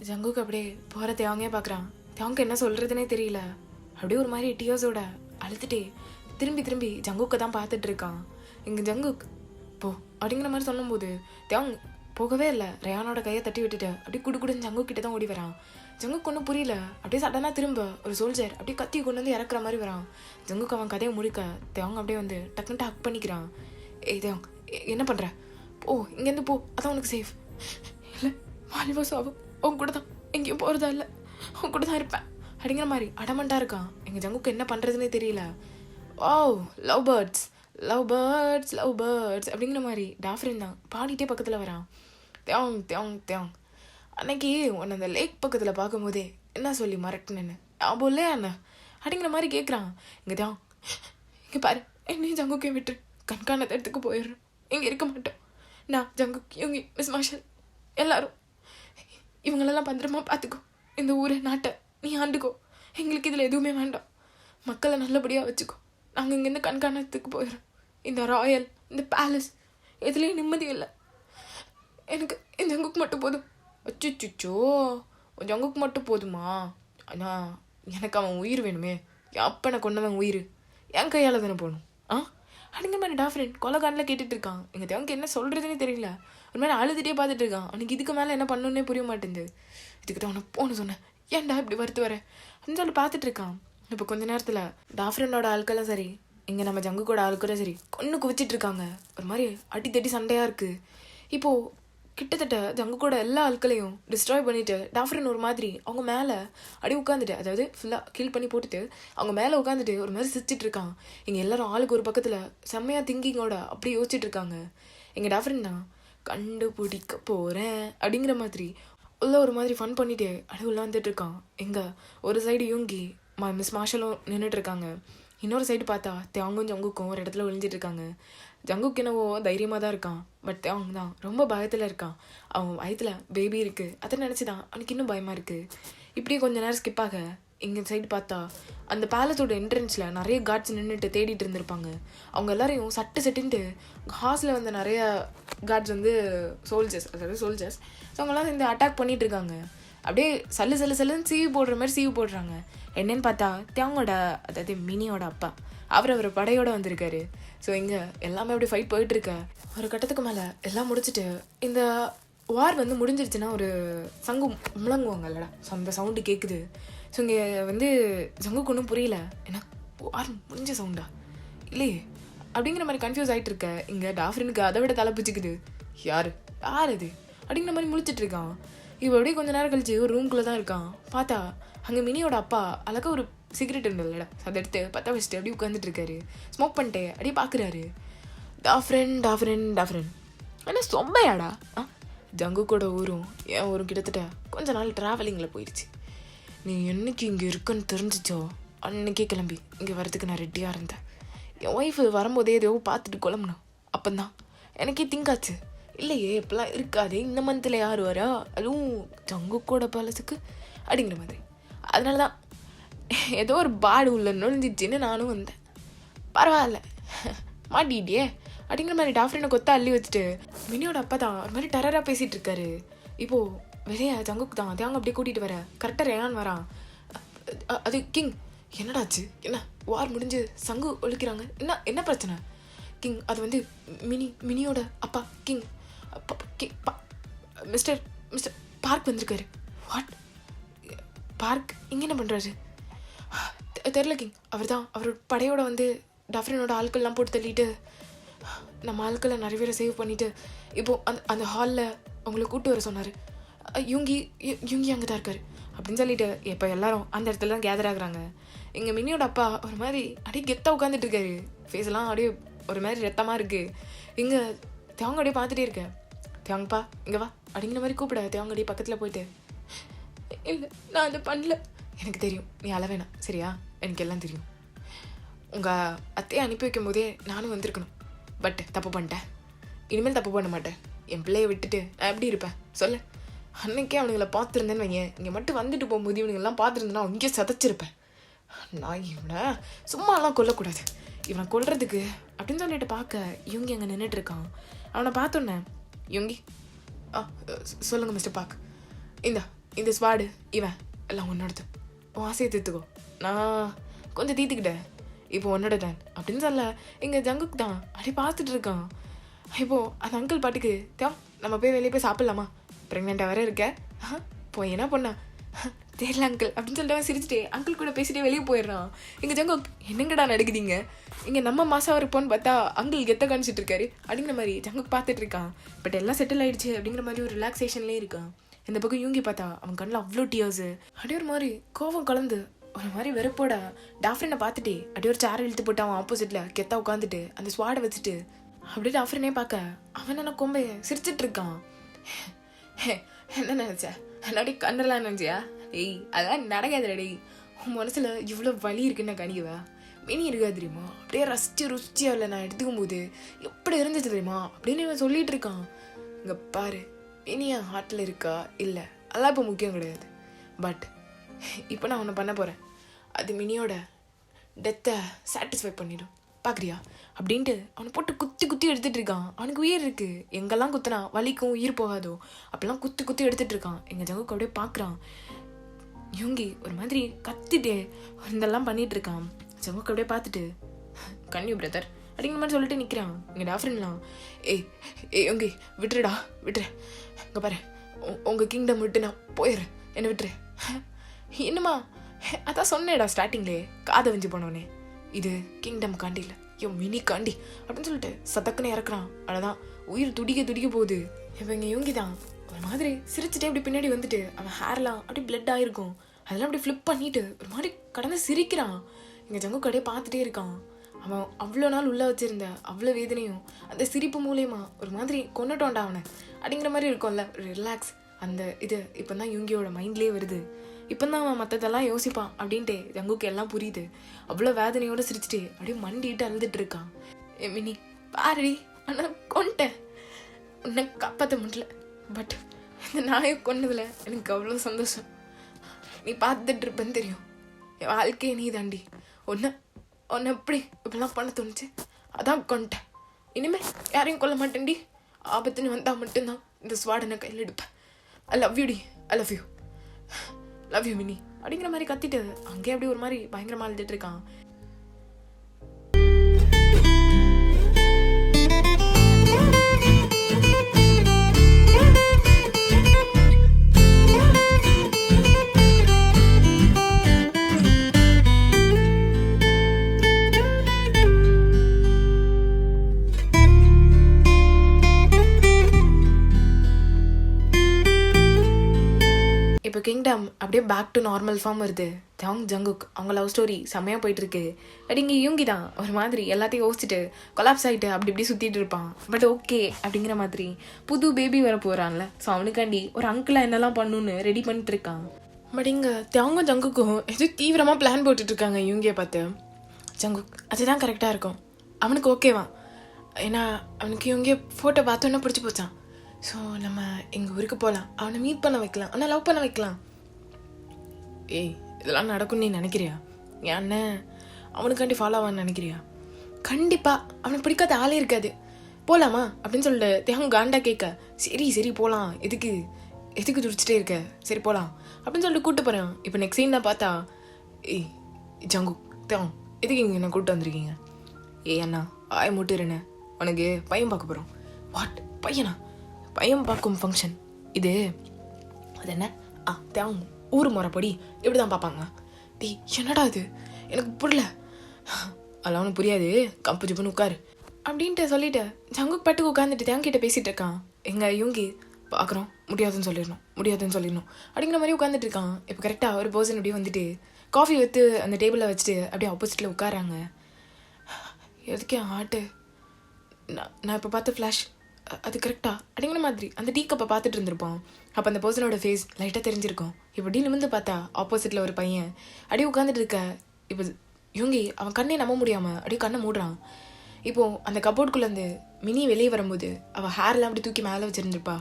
ஜங்குக்கு அப்படியே போகிற தேவங்கே பார்க்குறான். தேவங்க என்ன சொல்கிறதுனே தெரியல, அப்படியே ஒரு மாதிரி டியர்ஸோட அழுதுகிட்டே திரும்பி ஜங்குக்கை தான் பார்த்துட்டு இருக்கான். இங்கே ஜங்குக் போ அப்படிங்கிற மாதிரி சொல்லும்போது தேவங்க போகவே இல்லை. ரேயானோட கையை தட்டி விட்டுட்டு அப்படியே குடுன்னு ஜங்குக் கிட்ட தான் ஓடி வரான். ஜங்குக்கு ஒன்றும் புரியல, அப்படியே சடனாக திரும்ப ஒரு சோல்ஜர் அப்படியே கத்தி கொண்டு வந்து இறக்குற மாதிரி வரான். ஜங்குக்கு அவன் கதையை முடிக்க தேவங்க அப்படியே வந்து டக்குன்ட்டு ஹக் பண்ணிக்கிறான். தேவங்க என்ன பண்ணுற, ஓ இங்கேருந்து போ, அதான் உனக்கு சேஃப். இல்லை வாலிபா சாபம், உன் கூட தான் எங்கேயும் போகிறதா இல்லை, உன் கூட தான் இருப்பேன் அப்படிங்கிற மாதிரி அடமண்டாக இருக்கான். எங்கள் ஜங்குக்கு என்ன பண்ணுறதுனே தெரியல. ஓ லவ் பேர்ட்ஸ் அப்படிங்கிற மாதிரி டாஃப்ரின் தான் பாடிட்டே பக்கத்தில் வரான். தேவங் அன்னைக்கு உன்னை அந்த லேக் பக்கத்தில் பார்க்கும்போதே என்ன சொல்லி மறக்கணுன்னு ஆபோல்லே அண்ணா அப்படிங்கிற மாதிரி கேட்குறான். இங்கே பாரு, என்னையும் ஜங்குக்கே விட்டு கண்காண இடத்துக்கு போயிடுறோம், இங்கே இருக்க மாட்டோம். நான் ஜங்குக் யோங்கி மிஸ் மார்ஷல் எல்லாரும் இவங்களெல்லாம் பத்திரமா பார்த்துக்கோ, இந்த ஊரை நாட்டை நீ ஆண்டுக்கோ, எங்களுக்கு இதில் எதுவுமே வேண்டாம், மக்களை நல்லபடியாக வச்சுக்கோ, நாங்கள் இங்கேருந்து கண்காணத்துக்கு போயிடுறோம். இந்த ராயல் இந்த பேலஸ் எதுலேயும் நிம்மதி இல்லை, எனக்கு இந்த ஜங்குக்கு மட்டும் போதும். அச்சுச்சோ ஜங்குக்கு மட்டும் போதுமா, ஆனால் எனக்கு அவன் உயிர் வேணுமே, அப்பனை கொண்டவன் உயிர் என் கையால் தானே போகணும் அப்படிங்கிற மாதிரி டாஃப்ரின் கொலகானில் கேட்டுட்டு இருக்கான். எங்கள் தேவனுக்கு என்ன சொல்கிறதுனே தெரியல, ஒரு மாதிரி அழுதுகிட்டே பார்த்துட்டு இருக்கான். அவனுக்கு இதுக்கு மேலே என்ன பண்ணணுன்னே புரிய மாட்டேங்குது. இதுக்கு தான் அவனை போன்னு சொன்னேன், ஏன்டா இப்படி வருத்து வர அப்படின்னு சொல்லி பார்த்துட்டு இருக்கான். இப்போ கொஞ்ச நேரத்தில் டாஃப்ரினோட ஆட்களும் சரி, இங்கே நம்ம ஜங்குக்கோட ஆட்களும் சரி கொன்று குவிச்சிட்டு இருக்காங்க. ஒரு மாதிரி அடித்தடி சண்டையாக இருக்குது. இப்போது கிட்டத்தட்ட ஜங்குக்கோட எல்லா ஆட்களையும் டிஸ்ட்ராய் பண்ணிவிட்டு டாஃப்ரின் ஒரு மாதிரி அவங்க மேலே அடி உட்காந்துட்டு, அதாவது ஃபுல்லாக கீல் பண்ணி போட்டுட்டு அவங்க மேலே உட்காந்துட்டு ஒரு மாதிரி சிரிச்சிட்டு இருக்கான். இங்கே எல்லாரும் ஆளுக்கு ஒரு பக்கத்தில் செம்மையாக திங்கிங்கோட அப்படி யோசிச்சுட்டு இருக்காங்க. எங்கள் டாஃப்ரின் தான் கண்டுபிடிக்க போகிறேன் அப்படிங்கிற மாதிரி உள்ள ஒரு மாதிரி ஃபன் பண்ணிட்டு அடி உள்ள வந்துட்டு இருக்கான். எங்கே ஒரு சைடு யூங்கி மிஸ் மார்ஷலும் நின்றுட்டு இருக்காங்க, இன்னொரு சைடு பார்த்தா தேவங்கும் ஜங்குக்கும் ஒரு இடத்துல ஒழிஞ்சிட்டு இருக்காங்க. ஜங்குக்கு என்னவோ தைரியமாக தான் இருக்கான், பட் தேவங்க தான் ரொம்ப பயத்தில் இருக்கான். அவன் வயத்தில் பேபி இருக்குது, அதை நினச்சி தான் அவனுக்கு இன்னும் பயமாக இருக்குது. இப்படியே கொஞ்ச நேரம் ஸ்கிப் ஆக இங்கே சைடு பார்த்தா அந்த பேலஸோட என்ட்ரன்ஸில் நிறைய கார்ட்ஸ் நின்றுட்டு தேடிட்டு இருந்திருப்பாங்க. அவங்க எல்லாரையும் சட்டுன்ட்டு ஹாஸில் வந்த நிறைய கார்ட்ஸ் வந்து சோல்ஜர்ஸ் ஸோ அவங்களாம் சேர்ந்து அட்டாக் பண்ணிட்டு இருக்காங்க. அப்படியே சல்லுன்னு சீவி போடுற மாதிரி சீவி போடுறாங்க. என்னன்னு பார்த்தா தேவங்கோட, அதாவது மினியோட அப்பா, அவர் படையோட வந்திருக்காரு. ஸோ இங்கே எல்லாமே அப்படியே ஃபைட் போயிட்டுருக்க. ஒரு கட்டத்துக்கு மேலே எல்லாம் முடிச்சுட்டு இந்த வார் வந்து முடிஞ்சிருச்சுன்னா ஒரு சங்கு முழங்குவாங்கல்லடா, ஸோ அந்த சவுண்டு கேட்குது. ஸோ இங்கே வந்து ஜங்குக்கு ஒன்றும் புரியல, ஏன்னா வார் முடிஞ்ச சவுண்டா இல்லையே அப்படிங்கிற மாதிரி கன்ஃபியூஸ் ஆகிட்டு இருக்க. இங்கே டாஃப்ரினுக்கு அதை விட தலை பிச்சுக்குது, யார் அது அப்படிங்கிற மாதிரி முழிச்சிட்டு இருக்கான். இப்போ அப்படியே கொஞ்ச நேரம் கழிச்சு ஒரு ரூம்குள்ளே தான் இருக்கான். பார்த்தா அங்கே மினியோட அப்பா அழகாக ஒரு சிகரெட் இருந்ததுலடா, அதை எடுத்து பற்ற வச்சுட்டு அப்படியே உட்காந்துட்டு இருக்காரு. ஸ்மோக் பண்ணிட்டு அப்படியே பார்க்குறாரு. டாஃப்ரின் ஆனால் சொம்பையாடா, ஜங்குக்கோட ஊரும் என் ஊரும் கிட்டத்தட்ட கொஞ்ச நாள் ட்ராவலிங்கில் போயிடுச்சு. நீ என்னைக்கு இங்கே இருக்குன்னு தெரிஞ்சிச்சோ அன்னைக்கே கிளம்பி இங்கே வரதுக்கு நான் ரெடியாக இருந்தேன். என் ஒய்ஃபு வரும்போதே எதையோ பார்த்துட்டு குழம்புனோம். அப்போந்தான் எனக்கே திங்காச்சு, இல்லையே இப்பெல்லாம் இருக்காது, இந்த மந்தில் யார் வரா, அதுவும் ஜங்குக்கோட பேலஸுக்கு அப்படிங்கிற மாதிரி. அதனால தான் ஏதோ ஒரு பாடு உள்ள நுழைஞ்சிச்சின்னு நானும் வந்தேன். பரவாயில்ல மாட்டிகிட்டியே அப்படிங்கிற மாதிரி டாஃப்ரினை கொத்த அள்ளி வச்சுட்டு மினியோட அப்பா தான் ஒரு மாதிரி டெரராக பேசிகிட்டு இருக்காரு. இப்போது வெளியே ஜங்குக்கு தான் தேவங்க அப்படியே கூட்டிகிட்டு வர கரெக்டாக ரேயான் வரான். அது கிங் என்னடாச்சு, என்ன வார் முடிஞ்சு சங்கு ஒழிக்கிறாங்க, என்ன பிரச்சனை கிங்? அது வந்து மினியோட அப்பா கிங் மிஸ்டர் பார்க் வந்திருக்காரு. வாட், பார்க் இங்கே என்ன பண்ணுறாரு தெரில கிங். அவர் தான் அவரோட படையோட வந்து டாஃப்ரினோட ஆட்கள்லாம் போட்டு தள்ளிட்டு நம்ம ஆட்களை நிறைய பேரை சேவ் பண்ணிவிட்டு இப்போது அந்த ஹாலில் அவங்கள கூப்பிட்டு வர சொன்னார். யுங்கி அங்கே தான் இருக்கார் அப்படின்னு சொல்லிட்டு இப்போ எல்லாரும் அந்த இடத்துல தான் கேதர் ஆகுறாங்க. எங்கள் மினியோட அப்பா ஒரு மாதிரி அப்படியே கெத்தாக உட்காந்துட்டு இருக்காரு. ஃபேஸ்லாம் அப்படியே ஒரு மாதிரி ரத்தமாக இருக்குது. இங்கே தேவங்க அப்படியே பார்த்துட்டே இருக்கேன். தேவங்கப்பா இங்கே வா அப்படிங்கிற மாதிரி கூப்பிட தேவங்க அப்படியே பக்கத்தில் போயிட்டு, இல்லை நான் அதை பண்ணல. எனக்கு தெரியும் நீ அழ வேணாம் சரியா, எனக்கு எல்லாம் தெரியும். உங்கள் அத்தையை அனுப்பி வைக்கும் போதே நானும் வந்திருக்கணும். பட் தப்பு பண்ணிட்டேன். இனிமேல் தப்பு பண்ண மாட்டேன். என் பிள்ளையை விட்டுட்டு நான் எப்படி இருப்பேன் சொல்லு. அன்னைக்கே அவனுங்களை பார்த்துருந்தேன்னு வைங்க, இங்கே மட்டும் வந்துட்டு போகும்போது இவனுங்கெல்லாம் பார்த்துருந்தேன்னா இங்கே சதைச்சிருப்பேன். நான் இவனை சும்மாலாம் கொல்லக்கூடாது, இவனை கொல்றதுக்கு அப்படின்னு சொல்லிட்டு பார்க்க யுங்கி அங்கே நின்றுட்டுருக்கான். அவனை பார்த்தோன்னே, யுங்கி சொல்லுங்கள் மிஸ்டர் பாக், இந்த ஸ்வாடு இவன் எல்லாம் உன்னோடது, உன் ஆசையை தீர்த்துக்கோ, நான் கொஞ்சம் தீர்த்துக்கிட்டேன், இப்போ உன்னோட தான் அப்படின்னு சொல்ல இங்கே ஜங்குக்கு தான் அப்படியே பார்த்துட்டு இருக்கான். இப்போது அந்த அங்கிள் பாட்டுக்கு நம்ம போய் வெளியே போய் சாப்பிட்லாமா, ப்ரெக்னெண்ட்டாக வேற இருக்க, போய் என்ன பண்ணா தெரியல அங்கிள் அப்படின்னு சொல்லிட்டு சிரிச்சுட்டே அங்கிள் கூட பேசிட்டே வெளியே போயிடுறான். இங்கே ஜங்கு என்னங்கடா நடக்குதுங்க, இங்கே நம்ம மாதம் இருப்போன்னு பார்த்தா அங்கிள் கெத்த காணிச்சிட்டு இருக்காரு அப்படிங்கிற மாதிரி ஜங்குக்கு பார்த்துட்டு இருக்கான். பட் எல்லாம் செட்டில் ஆகிடுச்சு அப்படிங்கிற மாதிரி ஒரு ரிலாக்ஸேஷன்லேயே இருக்கான். இந்த பக்கம் யூங்கி பார்த்தா அவன் கண்ணில் அவ்வளோ டியர்ஸு, அப்படியே ஒரு மாதிரி கோவம் கலந்து ஒரு மாதிரி வெறுப்போட டாஃப்ரினை பார்த்துட்டு அப்படியே ஒரு சேர் இழுத்து போட்டு அவன் ஆப்போசிட்டில் கெத்தா உட்காந்துட்டு அந்த ஸ்வாடை வச்சுட்டு அப்படியே டாஃப்ரினே பார்க்க அவன் என்ன கொம்பை சிரிச்சிட்டு இருக்கான். என்ன நினச்ச என்னடி கண்ணெல்லாம் நினச்சியா, டேய் அதான் நடக்காது டேய், உன் மனசில் இவ்வளோ வலி இருக்குன்னு நான் கணிக்கவா, மினி இருக்காது தெரியுமா, அப்படியே ருச்சியாக இல்லை நான் எடுத்துக்கும் போது எப்படி இருந்துச்சு தெரியுமா அப்படின்னு இவன் சொல்லிட்டு இருக்கான். இங்கே பாரு, மினி என் ஹார்ட்டில் இருக்கா இல்லை அதெல்லாம் இப்போ முக்கியம் கிடையாது. பட் இப்போ நான் ஒன்று பண்ண போகிறேன், அது மினியோட டெத்தை சாட்டிஸ்ஃபை பண்ணிடும் பார்க்குறியா அப்படின்ட்டு அவனை போட்டு குத்தி எடுத்துகிட்டு இருக்கான். அவனுக்கு உயிர் இருக்குது, எங்கெல்லாம் குத்துனா வலிக்கும் உயிர் போகாதோ அப்படிலாம் குத்தி எடுத்துகிட்டு இருக்கான். எங்கள் ஜங்குக்கு அப்படியே பார்க்குறான். யூங்கி ஒரு மாதிரி கத்திட்டே இதெல்லாம் பண்ணிகிட்டு இருக்கான். ஜங்குக்கு அப்படியே பார்த்துட்டு கன்யூ பிரதர் அப்படிங்கிற மாதிரி சொல்லிட்டு நிற்கிறான். எங்கள் டாஃப்ரின்லாம் ஏய் யூங்கி விட்டுருடா விட்டுரு, இங்கே பாரு உங்கள் கிங்டம் விட்டு நான் போயிடுறேன், என்னை விட்டுரு. என்னம்மா அதான் சொன்னேடா ஸ்டார்டிங்லேயே காதை வஞ்சி போனவனே, இது கிங்டம் காண்டி இல்லை மினி காண்டி அப்படின்னு சொல்லிட்டு சத்தக்குன்னு இறக்குறான். அவ்வளோதான் உயிர் துடிக்க போகுது. இப்போ இங்கே யூங்கி தான் ஒரு மாதிரி சிரிச்சுட்டே அப்படி பின்னாடி வந்துட்டு அவன் ஹேர்லாம் அப்படி பிளட் ஆகிருக்கும், அதெல்லாம் அப்படி ஃப்ளிப் பண்ணிட்டு ஒரு மாதிரி கடந்து சிரிக்கிறான். இங்கே ஜங்கு கடையை பார்த்துட்டே இருக்கான். அவன் அவ்வளோ நாள் உள்ளே வச்சுருந்த அவ்வளோ வேதனையும் அந்த சிரிப்பு மூலயமா ஒரு மாதிரி கொண்டுட்டோண்டா அவனை அப்படிங்கிற மாதிரி இருக்கும்ல ரிலாக்ஸ். அந்த இது இப்போ தான் யூங்கியோட மைண்ட்லேயே வருது. இப்போ தான் அவன் மற்றதெல்லாம் யோசிப்பான் அப்படின்ட்டு ஜங்குக்கு எல்லாம் புரியுது. அவ்வளோ வேதனையோடு சிரிச்சுட்டு அப்படியே மண்டிட்டு அழுதுட்டு இருக்கான். மினி பாரடி ஆனால் கொண்டேன், உன்னை காப்பாற்ற முடியல, பட் இந்த நாயை கொன்னதில் எனக்கு அவ்வளோ சந்தோஷம். நீ பார்த்துட்டு இருப்பேன்னு தெரியும், என் வாழ்க்கையை நீ தாண்டி, ஒன்று எப்படி இப்படிலாம் பண்ண தோணுச்சு, அதான் கொண்டேன். இனிமேல் யாரையும் கொல்ல மாட்டேன்டி, ஆபத்துன்னு வந்தால் மட்டும்தான் இந்த ஸ்வாடனை கையில் எடுப்பேன். ஐ லவ் யூ டி, ஐ லவ் யூ மினி அப்படிங்கிற மாதிரி கத்திட்டு அங்கே அப்படி ஒரு மாதிரி பயங்கரமாக அழுதுட்டு இருக்கான். இப்போ கிங்டம் அப்படியே பேக் டு நார்மல் ஃபார்ம் வருது. ஜங்குக் அவங்க லவ் ஸ்டோரி செம்மையாக போயிட்டுருக்கு. பட் இங்கே யூங்கி தான் ஒரு மாதிரி எல்லாத்தையும் யோசிச்சுட்டு கொலாப்ஸ் ஆகிட்டு அப்படி இப்படி சுற்றிட்டு இருப்பான். பட் ஓகே அப்படிங்கிற மாதிரி புது பேபி வர போகிறான்ல, ஸோ அவனுக்காண்டி ஒரு அங்கிளாக என்னெல்லாம் பண்ணணுன்னு ரெடி பண்ணிட்டு இருக்கான். பட் இங்கே ஜங்குக்கும் எதுவும் தீவிரமாக பிளான் போட்டுட்ருக்காங்க யூங்கியை பார்த்து. ஜங்குக் அதுதான் கரெக்டாக இருக்கும், அவனுக்கு ஓகேவா, ஏன்னா அவனுக்கு யூங்கியை ஃபோட்டோ பார்த்தோன்னே பிடிச்சி போச்சான். ஸோ நம்ம எங்கள் ஊருக்கு போகலாம், அவனை மீட் பண்ண வைக்கலாம், ஆனால் லவ் பண்ண வைக்கலாம். ஏய் இதெல்லாம் நடக்கும்னு நீ நினைக்கிறியா? என் அண்ணன் அவனுக்காண்டி ஃபாலோ ஆவான்னு நினைக்கிறியா? கண்டிப்பாக அவனுக்கு பிடிக்காத ஆளே இருக்காது. போகலாமா அப்படின்னு சொல்லிட்டு தேவன் காண்டா கேட்க, சரி போகலாம், எதுக்கு துடிச்சிட்டே இருக்க, சரி போகலாம் அப்படின்னு சொல்லிட்டு கூப்பிட்டு போகிறேன். இப்போ நெக்ஸ்ட் சீன் தான் பார்த்தா, ஏய் ஜங்கு தேவன் எதுக்கு இங்கே என்ன கூப்பிட்டு வந்திருக்கீங்க? ஏய் அண்ணா ஆய மூட்டுறேண்ணே, உனக்கு பையன் பார்க்க போகிறோம். வாட் பையனா? பையன் பார்க்கும் ஃபங்க்ஷன் இது, அது என்ன தேவன் ஊர் முறைப்படி இப்படி தான் பார்ப்பாங்க. டேய் என்னடா இது எனக்கு புரியல. அதெல்லாம் ஒன்றும் புரியாது, கம்பு ஜிப்புன்னு உட்காரு, அப்படின்ட்டு சொல்லிட்டு ஜங்குக் பாட்டுக்கு உட்காந்துட்டு தேங்கிட்ட பேசிட்டு இருக்கான். எங்கள் யூங்கி பார்க்குறோம், முடியாதுன்னு சொல்லிடணும் அப்படிங்கிற மாதிரி உட்காந்துட்டு இருக்கான். இப்போ கரெக்டாக ஒரு பர்சன் அப்படியே வந்துட்டு காஃபி வைத்து அந்த டேபிளில் வச்சுட்டு அப்படியே ஆப்போசிட்டில் உட்காராங்க. எதுக்கே ஆட்டு நான் இப்போ பார்த்த ஃப்ளாஷ் அது கரெக்டா அப்படிங்கிற மாதிரி அந்த டீ கப்பை பார்த்துட்டு இருந்திருப்பான். அப்போ அந்த பர்சனோட ஃபேஸ் லைட்டாக தெரிஞ்சிருக்கும். இப்படி நிமிந்து பார்த்தா ஆப்போசிட்டில் ஒரு பையன் அப்படியே உட்காந்துட்டு இருக்க. இப்போ யூங்கி அவன் கண்ணே நம்ப முடியாமல் அப்படியே கண்ணை மூடுறான். இப்போது அந்த கபோர்டுக்குள்ளேருந்து மினி வெளியே வரும்போது அவள் ஹேர்லாம் அப்படி தூக்கி மேலே வச்சுருந்துருப்பா.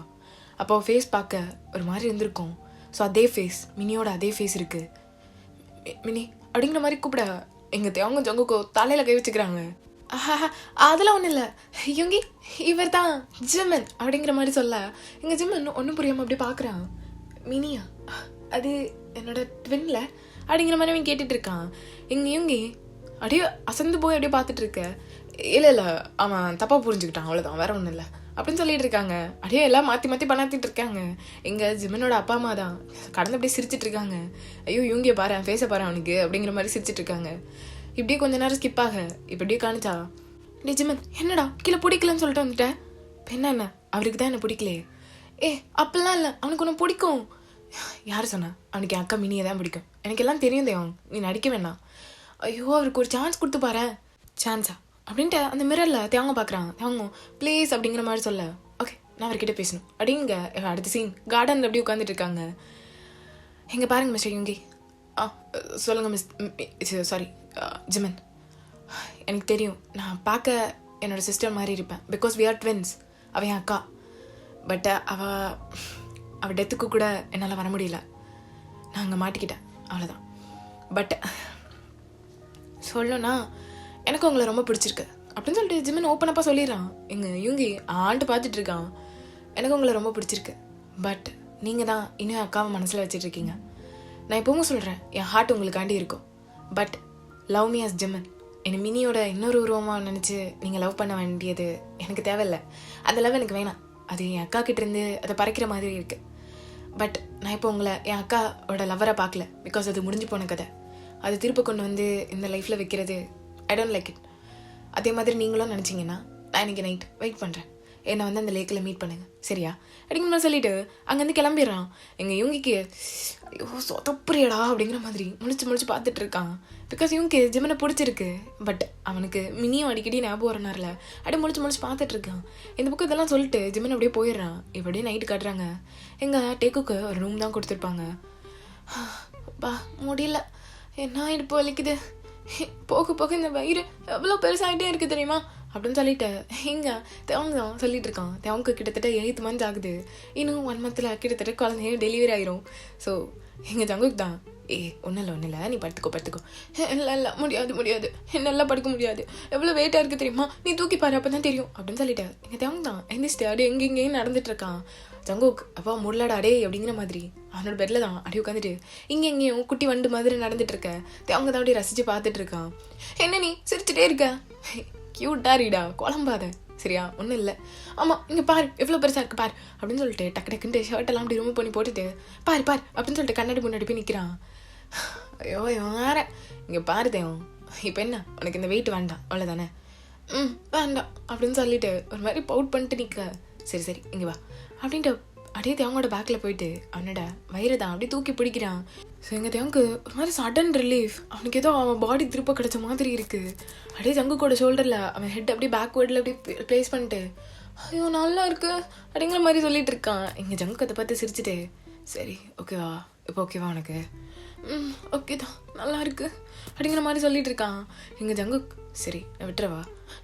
அப்போ அவள் ஃபேஸ் பார்க்க ஒரு மாதிரி இருந்திருக்கும். ஸோ அதே ஃபேஸ், மினியோட அதே ஃபேஸ் இருக்குது. மினி அப்படிங்கிற மாதிரி கூப்பிட எங்கள் தேவங்க ஜங்குக்கோ தலையில் கை வச்சுக்கிறாங்க. அதெல்லாம் ஒன்றும் இல்லை யுங்கி, இவர் தான் ஜிமன் அப்படிங்கிற மாதிரி சொல்ல எங்கள் ஜிமன் ஒன்றும் புரியாமல் அப்படியே பார்க்குறான். மினியா, அது என்னோட ட்வின்ல அப்படிங்கிற மாதிரி அவன் கேட்டுட்டு இருக்கான். எங்கள் யுங்கி அப்படியே அசந்து போய் அப்படியே பார்த்துட்டு இருக்க. இல்லை அவன் தப்பாக புரிஞ்சுக்கிட்டான், அவ்வளோதான், வேற ஒன்றும் இல்லை அப்படின்னு சொல்லிட்டு இருக்காங்க. அப்படியே எல்லாம் மாற்றி பண்ணாத்திட்டு இருக்காங்க. எங்கள் ஜிமனோட அப்பா அம்மா தான் கடந்து அப்படியே சிரிச்சிட்டு இருக்காங்க. ஐயோ யூங்கியை பாரு, ஃபேஸை பாரு அவனுக்கு அப்படிங்கிற மாதிரி சிரிச்சிட்டு இருக்காங்க. இப்படியே கொஞ்ச நேரம் ஸ்கிப் ஆக இப்படியே காணிச்சா, டே ஜிமன் என்னடா கீழே பிடிக்கலன்னு சொல்லிட்டு வந்துட்டேன். இப்போ என்ன அவருக்கு தான் என்ன பிடிக்கலையே. அப்படிலாம் இல்லை, அவனுக்கு ஒன்று பிடிக்கும். யார் சொன்னா? அவனுக்கு என் அக்கா மினியை தான் பிடிக்கும். எனக்கு எல்லாம் தெரியும் தேவன், நீ நடிக்க வேண்டாம். ஐயோ அவருக்கு ஒரு சான்ஸ் கொடுத்து பாரு. சான்ஸா அப்படின்ட்டு அந்த மிரரில் தேவங்க பார்க்குறான். தேவங்க ப்ளீஸ் அப்படிங்கிற மாதிரி சொல்ல, ஓகே நான் அவர்கிட்ட பேசணும் அப்படிங்க. அடுத்த சீன் கார்டனில் அப்படியே உட்காந்துட்டு இருக்காங்க. எங்கே பாருங்க மிஸ்டர் யுங்கி. சொல்லுங்கள் மிஸ், சாரி ஜிமன், எனக்கு தெரியும் நான் பார்க்க என்னோடய சிஸ்டர் மாதிரி இருப்பேன். Because we are twins. அவன் என் அக்கா. பட் அவள் டெத்துக்கு கூட என்னால் வர முடியல. நான் அங்கே மாட்டிக்கிட்டேன், அவ்வளோதான். பட் சொல்லணும்னா எனக்கு உங்களை ரொம்ப பிடிச்சிருக்கு அப்படின்னு சொல்லிட்டு ஜிமன் ஓப்பனப்பாக சொல்லிடுறான். எங்கள் யூங்கி ஆண்டு பார்த்துட்டு இருக்கான். எனக்கு உங்களை ரொம்ப பிடிச்சிருக்கு. பட் நீங்கள் தான் இன்னும் அக்காவை மனசில் வச்சுட்ருக்கீங்க. நான் இப்போவும் சொல்கிறேன், என் ஹார்ட் உங்களுக்காண்டி இருக்கும். But love me as Jimin. என்னை மினியோட இன்னொரு உருவமாக நினச்சி நீங்கள் லவ் பண்ண வேண்டியது எனக்கு தேவையில்லை. அந்த லவ் எனக்கு வேணாம். அது என் அக்கா கிட்டேருந்து அதை பறைக்கிற மாதிரி இருக்குது. பட் நான் இப்போ உங்களை என் அக்காவோட லவ்வரை பார்க்கல. பிகாஸ் அது முடிஞ்சு போன கதை. அது திருப்ப கொண்டு வந்து இந்த லைஃப்பில் வைக்கிறது ஐ டோன்ட் லைக் இட். அதே மாதிரி நீங்களும் நினச்சிங்கன்னா நான் இன்றைக்கி நைட் வெயிட் பண்ணுறேன். என்னை வந்து அந்த லேக்கில் மீட் பண்ணுங்க, சரியா அப்படிங்கிற மாதிரி சொல்லிவிட்டு அங்கேருந்து கிளம்பிடுறான். எங்கள் யூங்கிக்கு ஐயோ சொதப்புறியடா அப்படிங்கிற மாதிரி முழிச்சு பார்த்துட்டு இருக்கான். பிகாஸ் யூங்கி ஜிமனை பிடிச்சிருக்கு. பட் அவனுக்கு மினியும் அடிக்கடி ஞாபகம் வரனார்ல அப்படியே முழிச்சு பார்த்துட்டு இருக்கான். இந்த பக்கம் இதெல்லாம் சொல்லிட்டு ஜிமன் அப்படியே போயிடுறான். இப்படியே நைட்டு காட்டுறாங்க. எங்கள் டேக்குக்கு ஒரு ரூம் தான் கொடுத்துருப்பாங்க. பா முடியல, என்ன இடுப்பு வலிக்குது, போக இந்த வயிறு எவ்வளோ பெருசாகிட்டே இருக்குது தெரியுமா அப்படின்னு சொல்லிட்டு இங்கே தேவங்க தான் சொல்லிட்டு இருக்கான். தேவங்க கிட்டத்தட்ட 8 months ஆகுது. இன்னும் 1 monthல கிட்டத்தட்ட குழந்தைய டெலிவரி ஆயிரும். ஸோ எங்கள் ஜங்குக்கு தான் ஒன்றும் இல்லை நீ படுத்துக்கோ. இல்லை முடியாது என்னால் படுக்க முடியாது, எவ்வளோ வெயிட்டாக இருக்குது தெரியுமா, நீ தூக்கி பாரு அப்போ தான் தெரியும் அப்படின்னு சொல்லிட்டு எங்கள் தேவங்க தான் எந்திரிச்சிட்டு அப்படியே எங்கேயும் நடந்துட்டு இருக்கான். ஜங்குக் அப்பா முடலாடா அடே அப்படிங்கிற மாதிரி அவனோட பெட்டில் தான் அப்படியே உட்காந்துட்டு எங்கேயும் குட்டி வண்டு மாதிரி நடந்துட்டு இருக்க. தேவங்க தான் அப்படியே ரசித்து பார்த்துட்டு இருக்கான். என்ன நீ சிரிச்சுட்டே இருக்க, க்யூட்டாக ரீடா, குழம்பாத சரியா, ஒன்றும் இல்லை. ஆமாம் இங்கே பாரு எவ்வளோ பெருசாக இருக்குது பாரு அப்படின்னு சொல்லிட்டு டக்குன்ட்டு ஷர்ட்டெல்லாம் அப்படி ரிமூவ் பண்ணி போட்டுட்டு பாரு அப்படின்னு சொல்லிட்டு கண்ணாடி முன்னாடி போய் நிற்கிறான். ஐயோ வேற இங்கே பாரு தேவம், இப்போ என்ன உனக்கு இந்த வெயிட் வேண்டாம் அவ்வளோதானே, வேண்டாம் அப்படின்னு சொல்லிட்டு ஒரு மாதிரி பவுட் பண்ணிட்டு நிற்க. சரி இங்கே வா அப்படின்ட்டு அப்படியே தேவங்களோட பேக்கில் போயிட்டு அவனோட வயிறு தான் அப்படியே தூக்கி பிடிக்கிறான். ஸோ எங்கள் தேவனுக்கு ஒரு மாதிரி சடன் ரிலீஃப். அவனுக்கு ஏதோ அவன் பாடி திருப்ப கிடைச்ச மாதிரி இருக்குது. அப்படியே ஜங்குக்கோட ஷோல்டரில் அவன் ஹெட் அப்படியே பேக்வேர்டில் அப்படியே ப்ளேஸ் பண்ணிட்டு ஐயோ நல்லா இருக்கு அப்படிங்கிற மாதிரி சொல்லிட்டு இருக்கான். எங்கள் ஜங்குக்கு அதை பார்த்து சிரிச்சுட்டு சரி ஓகேவா, இப்போ ஓகேவா உனக்கு, ஓகே தான் நல்லா இருக்கு அப்படிங்கிற மாதிரி சொல்லிட்டு இருக்கான். எங்கள் ஜங்குக் சரி நான் விட்டுறவா,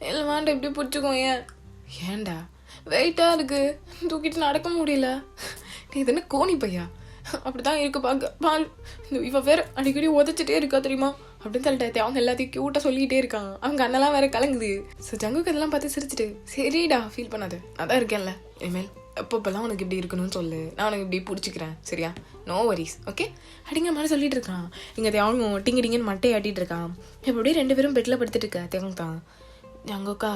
இல்லை வேண்டாம் இப்படி பிடிச்சிக்கோ. ஏன்டா வெயிட்டாக இருக்கு, தூக்கிட்டு நடக்க முடியல, நீ இது என்ன கோணி பையா அப்படிதான் இருக்கு பார்க்க, பால் இந்த இவ வேற அடிக்கடி உதச்சிட்டே இருக்கா தெரியுமா அப்படின்னு சொல்லிட்டு அவங்க எல்லாத்தையும் க்யூட்டாக சொல்லிக்கிட்டே இருக்கான். அவங்க அண்ணெல்லாம் வேற கலங்குது. ஸோ ஜங்குக்கு அதெல்லாம் பார்த்து சிரிச்சிட்டு சரிடா ஃபீல் பண்ணாது, அதான் இருக்கேன்ல, இனிமேல் எப்பப்பெல்லாம் உனக்கு இப்படி இருக்கணும்னு சொல்லு, நான் உனக்கு இப்படி பிடிச்சிக்கிறேன் சரியா, நோ வரிஸ் ஓகே அப்படிங்கிற மாதிரி சொல்லிட்டு இருக்கான். இங்கே தேவங்க டிங்கின்னு மட்டை ஆட்டிட்டு இருக்கான். இப்படியே 2 பேரும் பெட்டில் படுத்துட்டு இருக்கா. தேவங்க தான் ஜங்குக்கா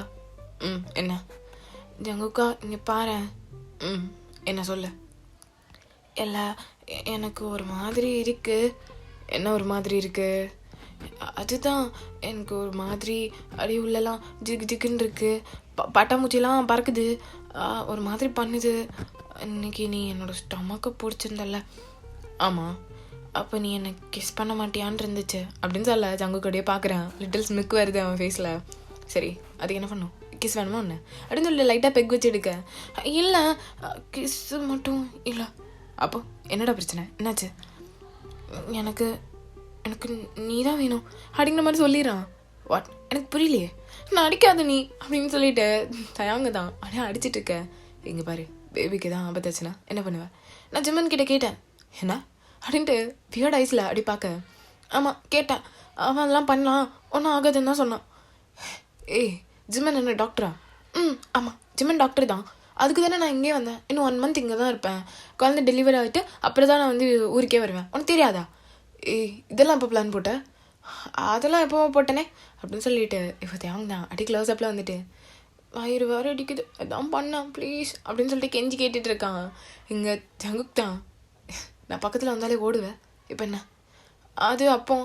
என்ன ஜங்குக்கா இங்கே பாரு என்ன சொல்லு. இல்லை எனக்கு ஒரு மாதிரி இருக்கு. என்ன ஒரு மாதிரி இருக்கு, அதுதான் எனக்கு ஒரு மாதிரி அடி உள்ளலாம் ஜிகு ஜிகுன்னு இருக்கு, பட்டாம்பூச்சிலாம் பறக்குது, ஒரு மாதிரி பண்ணுது. இன்னைக்கு நீ என்னோட ஸ்டொமக்கை பிடிச்சிருந்தல்ல, ஆமாம், அப்போ நீ என்னை கிஸ் பண்ண மாட்டியான்னு இருந்துச்சு அப்படின்னு சொல்ல ஜங்குக்கடையே பார்க்குறேன். லிட்டில் ஸ்மிக் வருது அவன் ஃபேஸில். சரி, அதுக்கு என்ன பண்ணும், கிஸ் வேணுமா ஒன்று அப்படின்னு சொல்லி லைட்டாக பெக் வச்சு எடுக்க. இல்லை, கிஸ்ஸு மட்டும் இல்லை. அப்போ என்னடா பிரச்சனை, என்னாச்சு? எனக்கு எனக்கு நீ தான் வேணும் அப்படிங்கிற மாதிரி சொல்லிடுறான். வாட், எனக்கு புரியலையே. நான் அடிக்காத நீ அப்படின்னு சொல்லிட்டு தயாங்க தான் அப்படியே அடிச்சிட்டு இருக்க. இங்கே பாரு, பேபிக்கு தான் ஆபத்தாச்சுன்னா என்ன பண்ணுவேன்? நான் ஜிம்மன் கிட்ட கேட்டேன், என்ன அப்படின்ட்டு வியர்ட் ஐஸில் அப்படி பார்க்க. ஆமாம் கேட்டேன், அவன் அதெல்லாம் பண்ணலாம், ஒன்றும் ஆகாதுன்னு தான் சொன்னான். ஏய், ஜிம்மன் என்ன டாக்டரா? ஆமாம், ஜிம்மன் டாக்டர் தான். அதுக்கு தானே நான் இங்கே வந்தேன். இன்னும் 1 month இங்கே தான் இருப்பேன். குழந்தை டெலிவரி ஆகிட்டு அப்புறம் தான் நான் வந்து ஊருக்கே வருவேன். உனக்கு தெரியாதா? ஏய், இதெல்லாம் எப்போ பிளான் போட்டேன்? அதெல்லாம் எப்போ போட்டேனே அப்படின்னு சொல்லிட்டு இப்போ தேவங்கண்ணா அடி க்ளோஸ் அப்பில் வந்துட்டு வயிறு வேறு அடிக்குது, அதான் பண்ணேன் ப்ளீஸ் அப்படின்னு சொல்லிட்டு கெஞ்சி கேட்டுட்டு இருக்கான். இங்கே ஜங்குக் தான், நான் பக்கத்தில் வந்தாலே ஓடுவேன். இப்போ என்ன அது அப்போ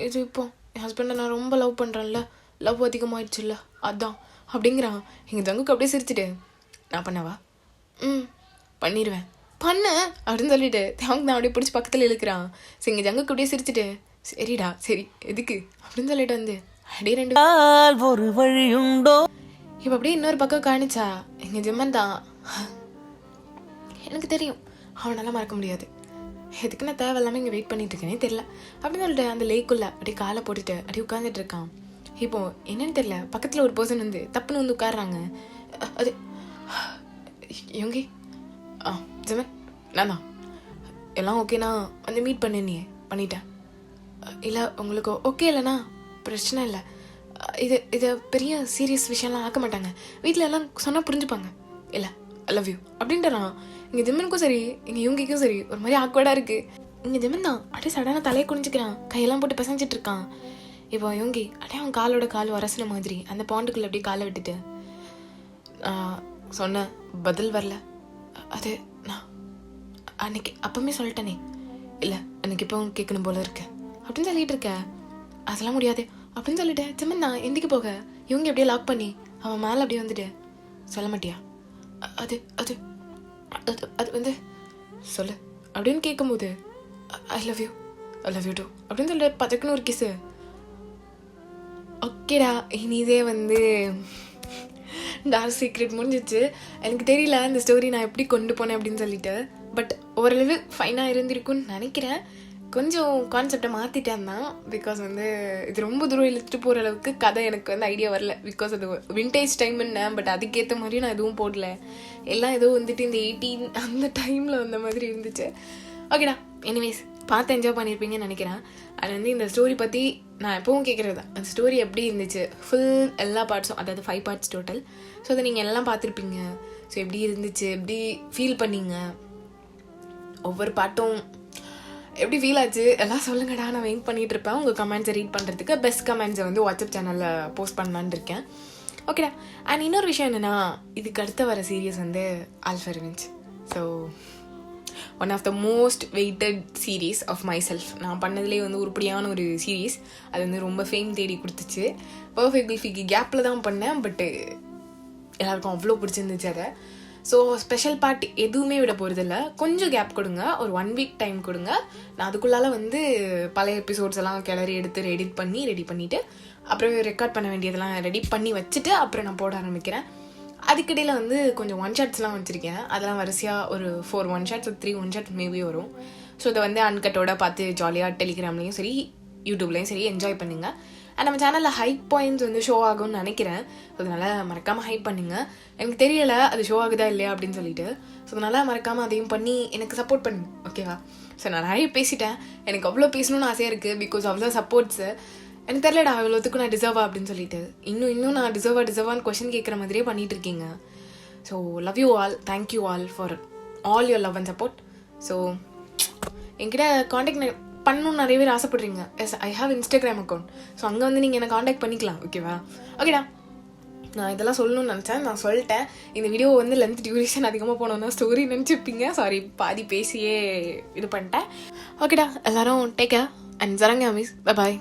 இது இப்போ என் ஹஸ்பண்டை நான் ரொம்ப லவ் பண்ணுறேன்ல, லவ் அதிகமாகிடுச்சுல்ல அதான் அப்படிங்கிறான். எங்கள் ஜங்குக்கு அப்படியே சிரிச்சுட்டு, நான் பண்ணவா? பண்ணிடுவேன், பண்ண அப்படின்னு சொல்லிட்டு தேவங்க தான் அப்படியே பிடிச்சி பக்கத்தில் இழுக்கிறான். சரி, எங்கள் ஜங்குக்கு அப்படியே சிரிச்சுட்டு, சரிடா சரி எதுக்கு அப்படின்னு சொல்லிட்டு வந்து அப்படியே 2 ஒரு வழியுண்டோ. இப்போ அப்படியே இன்னொரு பக்கம் காணிச்சா எங்கள் ஜிம்மன் தான். எனக்கு தெரியும் அவனால மறக்க முடியாது, எதுக்கு நான் தேவையில்லாமல் இங்கே வெயிட் பண்ணிட்டு இருக்கேனே தெரில அப்படின்னு சொல்லிட்டு அந்த லேக்குள்ளே அப்படியே காலை போட்டுட்டு அப்படியே உட்காந்துட்டு இருக்கான். இப்போ என்னன்னு தெரியல, பக்கத்தில் ஒரு பர்சன் வந்து தப்புன்னு வந்து உட்காடுறாங்க. அது யோங்கி, ஜிம்மன் நான் தான், எல்லாம் ஓகேண்ணா வந்து மீட் பண்ண நீ பண்ணிட்டேன். இல்லை உங்களுக்கு ஓகே இல்லைண்ணா பிரச்சனை இல்லை, இது பெரிய சீரியஸ் விஷயம்லாம் ஆக்க மாட்டாங்க, வீட்டில் எல்லாம் சொன்னால் புரிஞ்சுப்பாங்க. இல்லை ஐ லவ் யூ அப்படின்ட்டுறான். இங்கே ஜிம்மனுக்கும் சரி இங்கே யூங்கிக்கும் சரி ஒரு மாதிரி ஆக்வர்டாக இருக்குது. இங்கே ஜிம்மன் தான் அப்படியே சடனாக தலையை குனிஞ்சிக்கிறான், கையெல்லாம் போட்டு பிசைஞ்சிட்டு இருக்கான். இப்போ யோங்கி அப்படியே அவன் காலோட கால் வரசின மாதிரி அந்த பாண்டுக்குள்ளே அப்படியே காலை விட்டுட்டு, சொன்ன பதில் வரல, அது நான் அன்னைக்கு அப்பவுமே சொல்லிட்டேனே, இல்லை அன்னைக்கு இப்போ கேட்கணும் போல இருக்கு அப்படின்னு சொல்லிட்டு இருக்க. அதெல்லாம் முடியாது அப்படின்னு சொல்லிட்டு ஜிம்மன் நான் எந்திக்கு போக இவங்க அப்படியே லாக் பண்ணி அவன் மேலே அப்படியே வந்துட்டு, சொல்ல மாட்டியா? அது அது அது அது வந்து சொல்லு அப்படின்னு கேட்கும்போது, ஐ லவ் யூ டூ அப்படின்னு சொல்லிட்டு பச்சக்குன்னு ஒரு கிஸ்ஸு. ஓகேடா, இனிதே வந்து டார்க் சீக்ரெட் முடிஞ்சிச்சு. எனக்கு தெரியல இந்த ஸ்டோரி நான் எப்படி கொண்டு போனேன் அப்படின்னு சொல்லிட்டு, பட் ஓரளவு ஃபைனாக இருந்திருக்குன்னு நினைக்கிறேன். கொஞ்சம் கான்செப்டை மாற்றிட்டேன் தான், பிகாஸ் வந்து இது ரொம்ப தூரம் இழுத்துட்டு போகிற அளவுக்கு கதை எனக்கு வந்து ஐடியா வரல. பிகாஸ் அது விண்டேஜ் டைம்னு, பட் அதுக்கேற்ற மாதிரியும் நான் எதுவும் போடல. எல்லாம் ஏதோ வந்துட்டு இந்த 18 அந்த டைமில் வந்த மாதிரி இருந்துச்சு. ஓகேடா, எனிவேஸ் பார்த்து என்ஜாய் பண்ணியிருப்பீங்கன்னு நினைக்கிறேன். அது வந்து இந்த ஸ்டோரி பற்றி நான் எப்பவும் கேட்குறது தான், அந்த ஸ்டோரி எப்படி இருந்துச்சு ஃபுல் எல்லா பார்ட்ஸும், அதாவது 5 parts டோட்டல். ஸோ அதை நீங்கள் எல்லாம் பார்த்துருப்பீங்க. ஸோ எப்படி இருந்துச்சு, எப்படி ஃபீல் பண்ணீங்க, ஒவ்வொரு பாட்டும் எப்படி ஃபீல் ஆச்சு எல்லாம் சொல்லுங்கடா. நான் வெயிட் பண்ணிகிட்டு இருப்பேன் உங்கள் கமெண்ட்ஸை ரீட் பண்ணுறதுக்கு. பெஸ்ட் கமெண்ட்ஸை வந்து வாட்ஸ்அப் சேனலில் போஸ்ட் பண்ணலான்னு இருக்கேன். ஓகேடா. அண்ட் இன்னொரு விஷயம் என்னென்னா, இதுக்கு அடுத்த வர சீரியஸ் வந்து alpha revenge. So one of the most waited series of myself. நான் பண்ணதுலேயே வந்து உருப்படியான ஒரு சீரீஸ். அது வந்து ரொம்ப ஃபேம் தேடி கொடுத்துச்சு. பர்ஃபெக்ட் குல்ஃபிக்கு கேப்பில் தான் பண்ணேன், பட்டு எல்லாருக்கும் அவ்வளோ பிடிச்சிருந்துச்சு அதை. ஸோ ஸ்பெஷல் பார்ட் எதுவுமே விட போகிறதில்ல. கொஞ்சம் கேப் கொடுங்க, ஒரு 1 week டைம் கொடுங்க. நான் அதுக்குள்ளால வந்து பழைய எபிசோட்ஸ் எல்லாம் கிளறி எடுத்து ரெடி பண்ணிவிட்டு அப்புறம் ரெக்கார்ட் பண்ண வேண்டியதெல்லாம் ரெடி பண்ணி வச்சுட்டு அப்புறம் நான் போட ஆரம்பிக்கிறேன். அதுக்கிடையில் வந்து கொஞ்சம் 1 shotsலாம் வச்சுருக்கேன். அதெல்லாம் வரிசையாக ஒரு 4 1 shots 3 1 shots மேபி வரும். ஸோ இதை வந்து அன்கட்டோட பார்த்து ஜாலியாக டெலிகிராம்லேயும் சரி யூடியூப்லேயும் சரி என்ஜாய் பண்ணுங்கள். அண்ட் நம்ம சேனலில் ஹைப் பாயிண்ட்ஸ் வந்து ஷோ ஆகும்னு நினைக்கிறேன். ஸோ அதனால் மறக்காமல் ஹைப் பண்ணுங்கள். எனக்கு தெரியலை அது ஷோ ஆகுதா இல்லையா அப்படின்னு சொல்லிட்டு. ஸோ அதனால் மறக்காமல் அதையும் பண்ணி எனக்கு சப்போர்ட் பண்ணுங்க, ஓகேவா? ஸோ நான் நிறைய பேசிட்டேன், எனக்கு அவ்வளோ பேசணும்னு ஆசையாக இருக்குது. பிகாஸ் அவ்வளோ சப்போர்ட்ஸு எனக்கு தெரியலடா அவ்வளோத்துக்கும் நான் டிசர்வா அப்படின்னு சொல்லிட்டு. இன்னும் நான் டிசர்வான்னு கொஸ்டின் கேட்குற மாதிரியே பண்ணிகிட்டு இருக்கீங்க. So love you all, thank you all for all your love and support. So என்கிட்ட காண்டாக்ட் பண்ணணும்னு நிறைய பேர் ஆசைப்படுறீங்க. Yes, I have Instagram account. So அங்கே வந்து நீங்கள் என்னை காண்டாக்ட் பண்ணிக்கலாம், ஓகேவா? ஓகேடா, நான் இதெல்லாம் சொல்லணும்னு நினச்சேன், நான் சொல்லிட்டேன். இந்த வீடியோ வந்து லென்த் டியூரேஷன் அதிகமாக போனோன்னா ஸ்டோரி நினச்சிப்பீங்க. சாரி, பாதி பேசியே இது பண்ணிட்டேன். ஓகேடா, எல்லாரும் டேக் கேர் அண்ட் சரங்க மிஸ், பை பாய்.